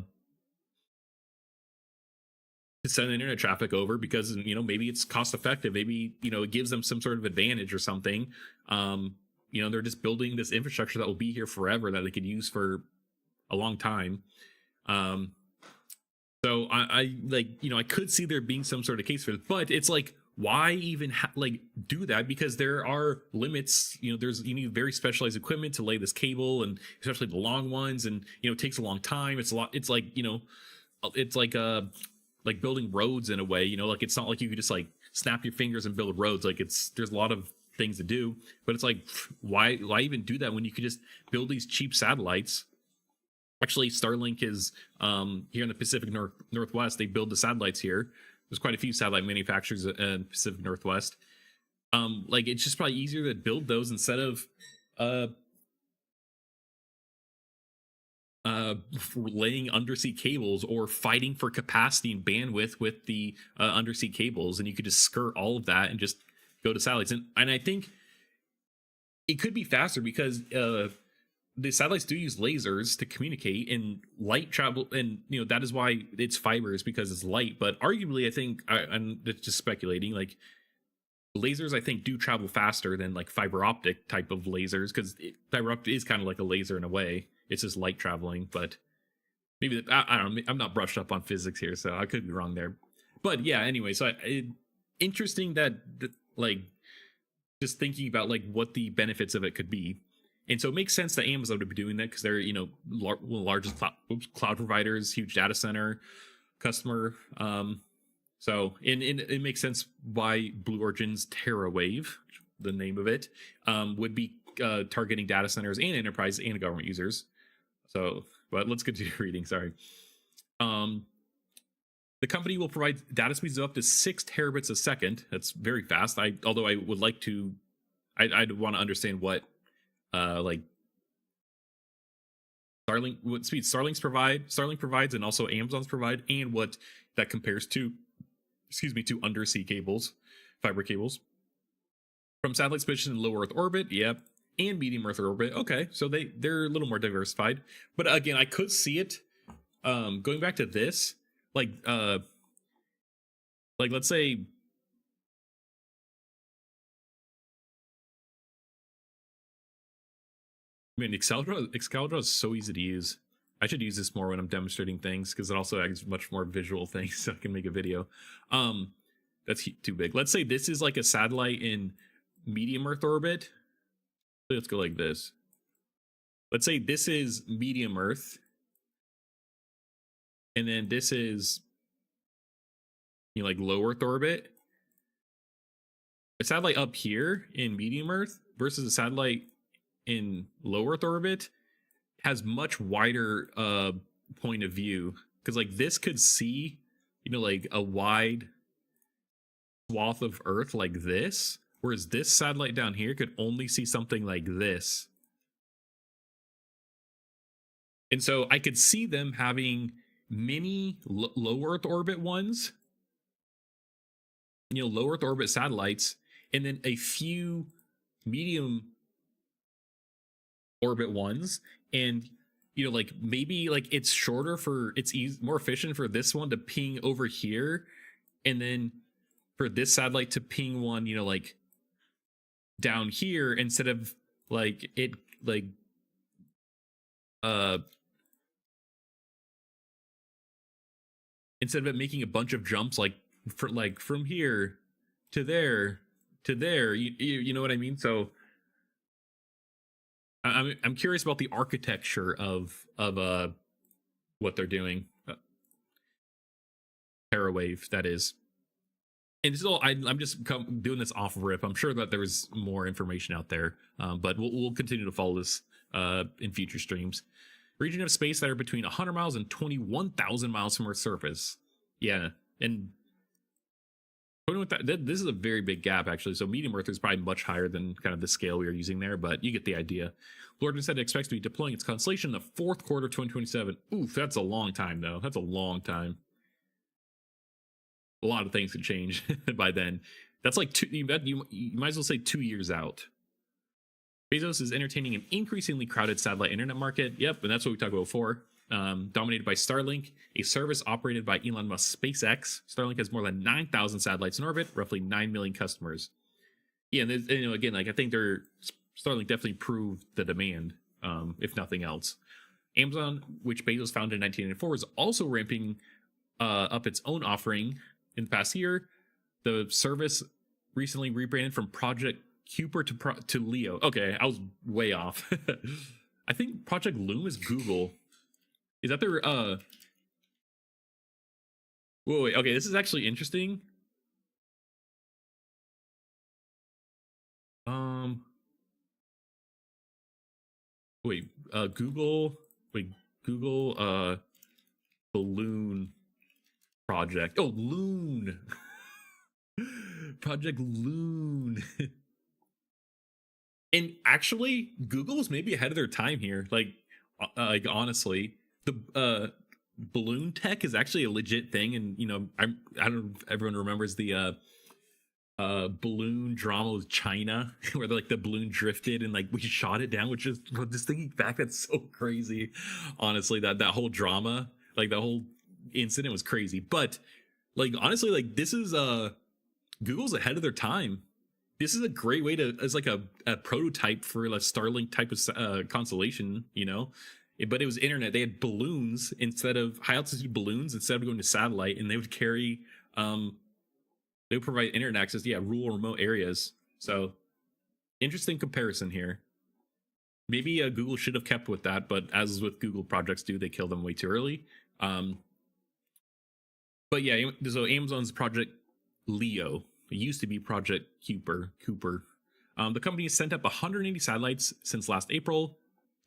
to send internet traffic over, because you know maybe it's cost effective, maybe you know it gives them some sort of advantage or something. You know, they're just building this infrastructure that will be here forever that they could use for a long time. um so I like, you know, I could see there being some sort of case for it, but it's like why even like do that, because there are limits. You know, there's, you need very specialized equipment to lay this cable, and especially the long ones, and you know it takes a long time. It's a lot, it's like, you know, it's like building roads in a way. You know, like it's not like you could just like snap your fingers and build roads. Like it's, there's a lot of things to do, but it's like why even do that when you could just build these cheap satellites. Actually, Starlink is here in the Pacific Northwest. They build the satellites here. There's quite a few satellite manufacturers in the Pacific Northwest. Like it's just probably easier to build those instead of uh laying undersea cables or fighting for capacity and bandwidth with the undersea cables. And you could just skirt all of that and just go to satellites. And I think it could be faster because the satellites do use lasers to communicate, and light travel, and you know that is why it's fibers, because it's light. But arguably, I think I'm just speculating, like lasers I think do travel faster than like fiber optic type of lasers, because fiber optic is kind of like a laser in a way. It's just light traveling. But maybe I don't know, I'm not brushed up on physics here, so I could be wrong there. But yeah, anyway, so interesting that like just thinking about like what the benefits of it could be. And so it makes sense that Amazon would be doing that, because they're, you know, one of the largest cloud providers, huge data center customer. So and it makes sense why Blue Origin's TerraWave, the name of it, would be targeting data centers and enterprise and government users. So, but let's continue reading. Sorry. The company will provide data speeds of up to 6 terabits a second. That's very fast. Although I would like to, I'd want to understand what like Starlink, what speed Starlink provides, and also Amazon's provide, and what that compares to, excuse me, to undersea cables, fiber cables from satellites positioned in low Earth orbit. Yep. And medium Earth orbit. Okay, so they're a little more diversified. But again, I could see it going back to this, like let's say, I mean, Excalibur is so easy to use. I should use this more when I'm demonstrating things, because it also adds much more visual things, so I can make a video. That's too big. Let's say this is like a satellite in medium Earth orbit. Let's go like this. Let's say this is medium Earth, and then this is, you know, like low Earth orbit. A satellite up here in medium Earth versus a satellite in low Earth orbit has much wider point of view, because like this could see, you know, like a wide swath of Earth like this, whereas this satellite down here could only see something like this. And so I could see them having many low Earth orbit ones, you know, low Earth orbit satellites, and then a few medium orbit ones. And you know, like maybe like it's shorter for, it's more efficient for this one to ping over here, and then for this satellite to ping one, you know, like down here, instead of like it like instead of it making a bunch of jumps like for like from here to there to there. You know what I mean? So I'm curious about the architecture of what they're doing. TerraWave, that is. And still, I'm just doing this off rip. I'm sure that there's more information out there, but we'll continue to follow this in future streams. Region of space that are between 100 miles and 21,000 miles from Earth's surface. Yeah, and With that, this is a very big gap, actually. So medium Earth is probably much higher than kind of the scale we are using there, but you get the idea. Blue Origin said it expects to be deploying its constellation in the fourth quarter of 2027. Oof, that's a long time, though. That's a long time. A lot of things could change by then. That's like you might as well say 2 years out. Bezos is entertaining an increasingly crowded satellite internet market. Yep, and that's what we talked about before. Dominated by Starlink, a service operated by Elon Musk's SpaceX. Starlink has more than 9,000 satellites in orbit, roughly 9 million customers. Yeah, and again, like I think Starlink definitely proved the demand, if nothing else. Amazon, which Bezos founded in 1994, is also ramping up its own offering in the past year. The service recently rebranded from Project Kuiper to Leo. Okay, I was way off. I think Project Loom is Google. Is that their wait, okay, this is actually interesting. Wait, Google Balloon Project. Oh, Loon. Project Loon. And actually, Google was maybe ahead of their time here. Like honestly, the balloon tech is actually a legit thing, and I don't know if everyone remembers the balloon drama with China where like the balloon drifted and like we shot it down, which is just thinking back, that's so crazy. Honestly, that whole drama, like the whole incident was crazy. But like honestly, like this is Google's ahead of their time. This is a great way to as like a prototype for a Starlink type of constellation, but it was internet. They had balloons instead of high altitude balloons instead of going to satellite, and they would carry they would provide internet access to rural remote areas. So interesting comparison here. Maybe Google should have kept with that, but as with Google projects do, they kill them way too early. But yeah, so Amazon's Project Leo, it used to be Project Kuiper. The company has sent up 180 satellites since last April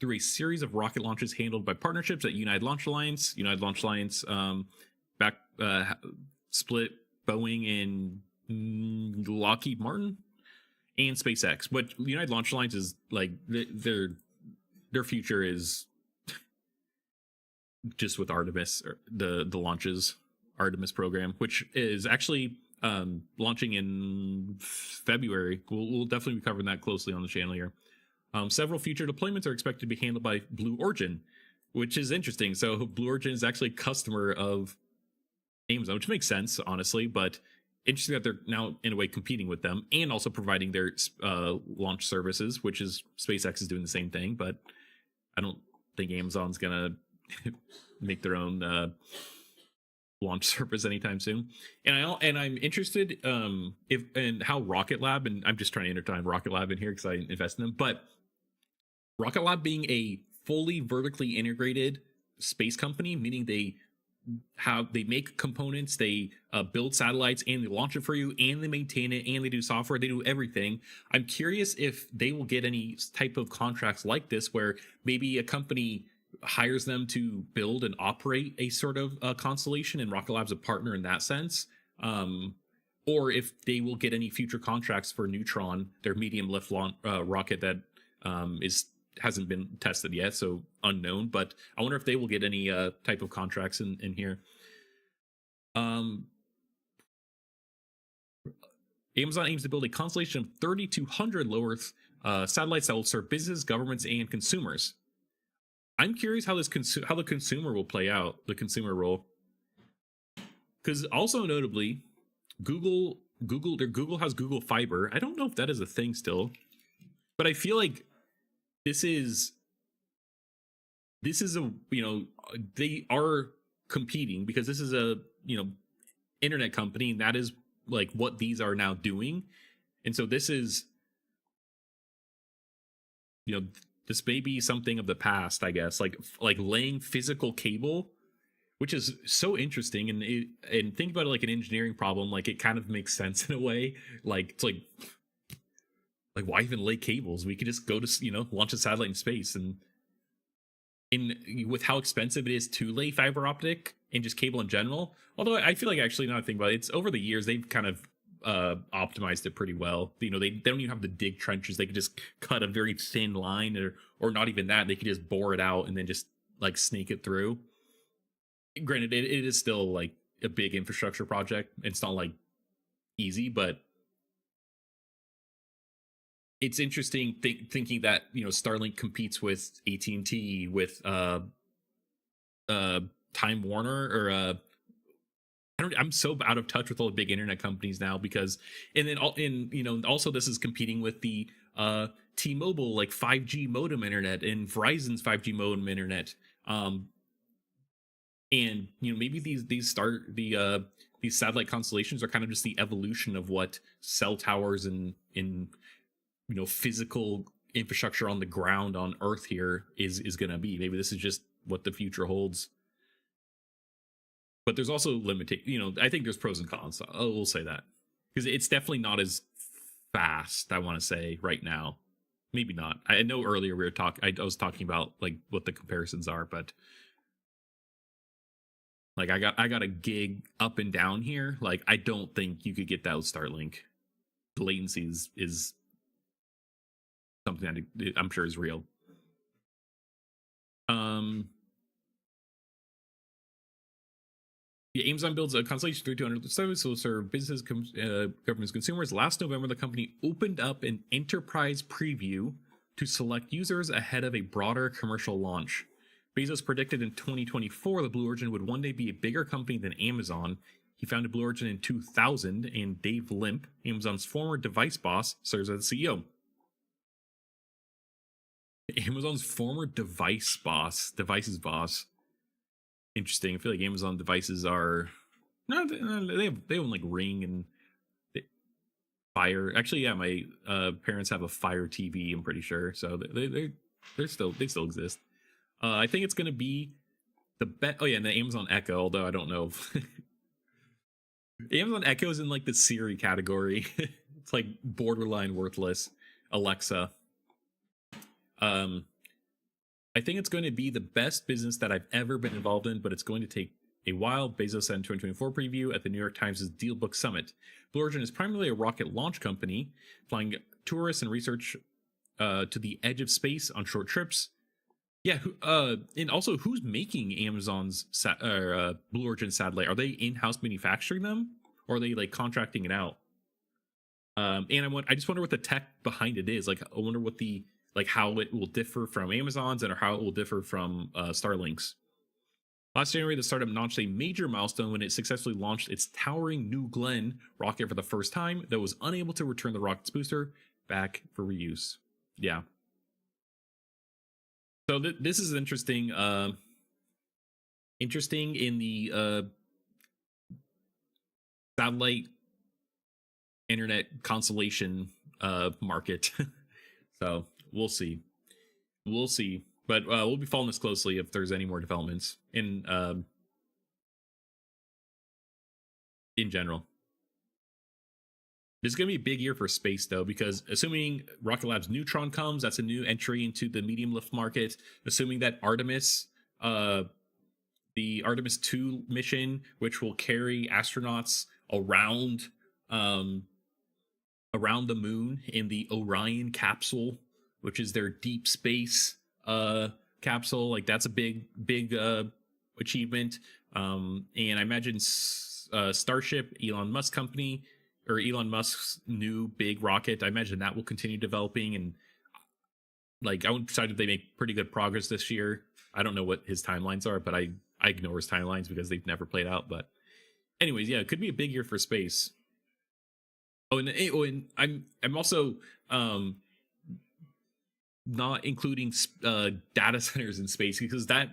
through a series of rocket launches handled by partnerships at United Launch Alliance. Split Boeing and Lockheed Martin and SpaceX. But United Launch Alliance is like their future is just with Artemis, or the launches Artemis program, which is actually launching in February. We'll definitely be covering that closely on the channel here. Several future deployments are expected to be handled by Blue Origin, which is interesting. So Blue Origin is actually a customer of Amazon, which makes sense, honestly, but interesting that they're now in a way competing with them and also providing their launch services, which is SpaceX is doing the same thing, but I don't think Amazon's gonna make their own launch service anytime soon. And I'm interested in how Rocket Lab, and I'm just trying to intertwine Rocket Lab in here because I invest in them, but Rocket Lab being a fully vertically integrated space company, meaning they make components, they build satellites, and they launch it for you, and they maintain it, and they do software, they do everything. I'm curious if they will get any type of contracts like this where maybe a company hires them to build and operate a sort of constellation, and Rocket Lab's a partner in that sense, or if they will get any future contracts for Neutron, their medium lift rocket that hasn't been tested yet, so unknown. But I wonder if they will get any type of contracts in here. Amazon aims to build a constellation of 3,200 low Earth satellites that will serve businesses, governments, and consumers. I'm curious how how the consumer will play out, the consumer role, because also notably, Google has Google Fiber. I don't know if that is a thing still, but I feel like this is a they are competing because this is a internet company, and that is like what these are now doing, and so this is this may be something of the past, I guess, like laying physical cable, which is so interesting. And think about it like an engineering problem, like it kind of makes sense in a way. Like it's like why even lay cables? We could just go to launch a satellite in space. And with how expensive it is to lay fiber optic and just cable in general, although I feel like actually, now I think about it, it's over the years they've kind of optimized it pretty well. You know, they don't even have to dig trenches. They could just cut a very thin line, or not even that. They could just bore it out and then just like snake it through. Granted, it is still like a big infrastructure project. It's not like easy, but it's interesting thinking that, you know, Starlink competes with AT&T, with Time Warner, or I'm so out of touch with all the big internet companies now, because and then you know, also this is competing with the T-Mobile like 5G modem internet and Verizon's 5G modem internet. And you know, maybe these satellite constellations are kind of just the evolution of what cell towers and in you know, physical infrastructure on the ground on Earth here is going to be. Maybe this is just what the future holds. But there's also limiting, you know, I think there's pros and cons. We'll say that, because it's definitely not as fast, I want to say, right now. Maybe not. I know earlier we were I was talking about like what the comparisons are, but like I got a gig up and down here. Like I don't think you could get that with Starlink. The latency is something that I'm sure is real. Yeah, Amazon builds a constellation 3200 service will serve businesses, governments, consumers. Last November, the company opened up an enterprise preview to select users ahead of a broader commercial launch. Bezos predicted in 2024 that Blue Origin would one day be a bigger company than Amazon. He founded Blue Origin in 2000, and Dave Limp, Amazon's former device boss, serves as the CEO. Amazon's former devices boss. Interesting. I feel like Amazon devices are they own like Ring and Fire. Actually, yeah, my parents have a Fire TV. I'm pretty sure, so they still exist. I think it's gonna be the bet. Oh yeah, and the Amazon Echo. Although I don't know, the Amazon Echo is in like the Siri category. It's like borderline worthless. Alexa. I think it's going to be the best business that I've ever been involved in, but it's going to take a while. Bezos said in 2024 preview at the New York Times' Dealbook Summit. Blue Origin is primarily a rocket launch company, flying tourists and research to the edge of space on short trips. Yeah, and also, who's making Amazon's Blue Origin satellite? Are they in-house manufacturing them, or are they like contracting it out? And I just wonder what the tech behind it is. Like, I wonder what the like how it will differ from Amazon's and how it will differ from Starlink's. Last January, the startup notched a major milestone when it successfully launched its towering New Glenn rocket for the first time, though it was unable to return the rocket's booster back for reuse. Yeah. So this is interesting. Interesting in the satellite internet constellation market. So we'll see. But we'll be following this closely if there's any more developments in general. This is going to be a big year for space, though, because assuming Rocket Lab's Neutron comes, that's a new entry into the medium lift market. Assuming that Artemis, the Artemis 2 mission, which will carry astronauts around the moon in the Orion capsule, which is their deep space capsule, like that's a big achievement. And I imagine Starship, Elon Musk company, or Elon Musk's new big rocket, I imagine that will continue developing, and like I'm excited they make pretty good progress this year. I don't know what his timelines are, but I ignore his timelines because they've never played out. But anyways, yeah, it could be a big year for space. And I'm also not including data centers in space, because that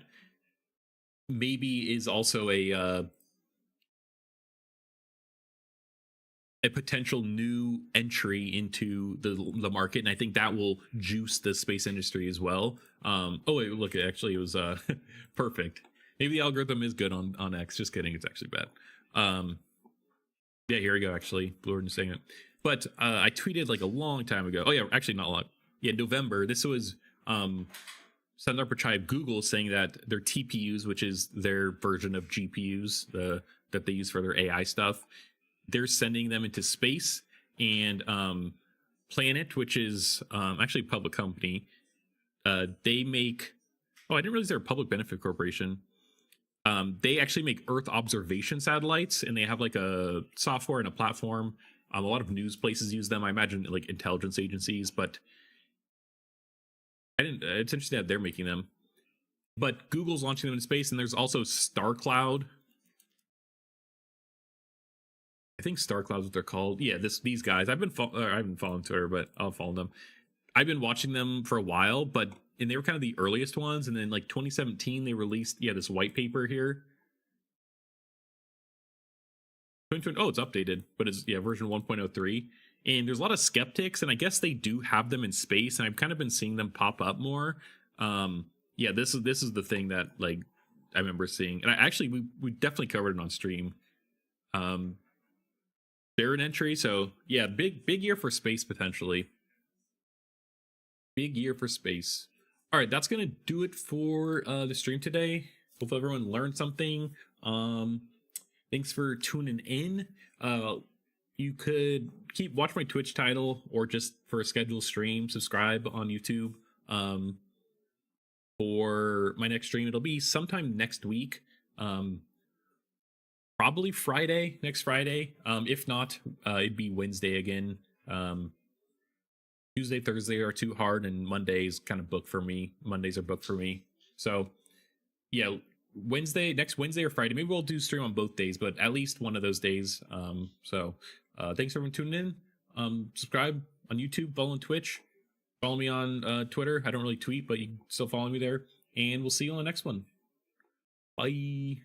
maybe is also a potential new entry into the market, and I think that will juice the space industry as well. Oh wait, look, actually it was perfect. Maybe the algorithm is good on X. Just kidding, it's actually bad. Yeah, here we go. Actually, Blue Origin saying it, but I tweeted like a long time ago. Oh yeah, actually not a lot. Yeah, November. This was Sundar Pichai of Google saying that their TPUs, which is their version of GPUs, that they use for their AI stuff, they're sending them into space, and Planet, which is actually a public company, they make. Oh, I didn't realize they're a public benefit corporation. They actually make Earth observation satellites, and they have like a software and a platform. A lot of news places use them. I imagine like intelligence agencies, but I didn't. It's interesting that they're making them. But Google's launching them in space, and there's also StarCloud. I think StarCloud is what they're called. Yeah, these guys. I haven't followed Twitter, but I'll follow them. I've been watching them for a while, and they were kind of the earliest ones. And then like 2017, they released this white paper here. 2020, oh, it's updated, but it's version 1.03. And there's a lot of skeptics, and I guess they do have them in space, and I've kind of been seeing them pop up more. This is the thing that like I remember seeing, and we definitely covered it on stream. They're an entry, so yeah, big year for space potentially. Big year for space. All right, that's gonna do it for the stream today. Hope everyone learned something. Thanks for tuning in. You could watch my Twitch title, or just for a scheduled stream, subscribe on YouTube. For my next stream, it'll be sometime next week. Probably next Friday. If not, it'd be Wednesday again. Tuesday, Thursday are too hard, and Monday's kind of booked for me. Mondays are booked for me. So yeah, next Wednesday or Friday. Maybe we'll do stream on both days, but at least one of those days. Thanks everyone tuning in. Subscribe on YouTube, follow on Twitch, follow me on Twitter. I don't really tweet, but you can still follow me there. And we'll see you on the next one. Bye.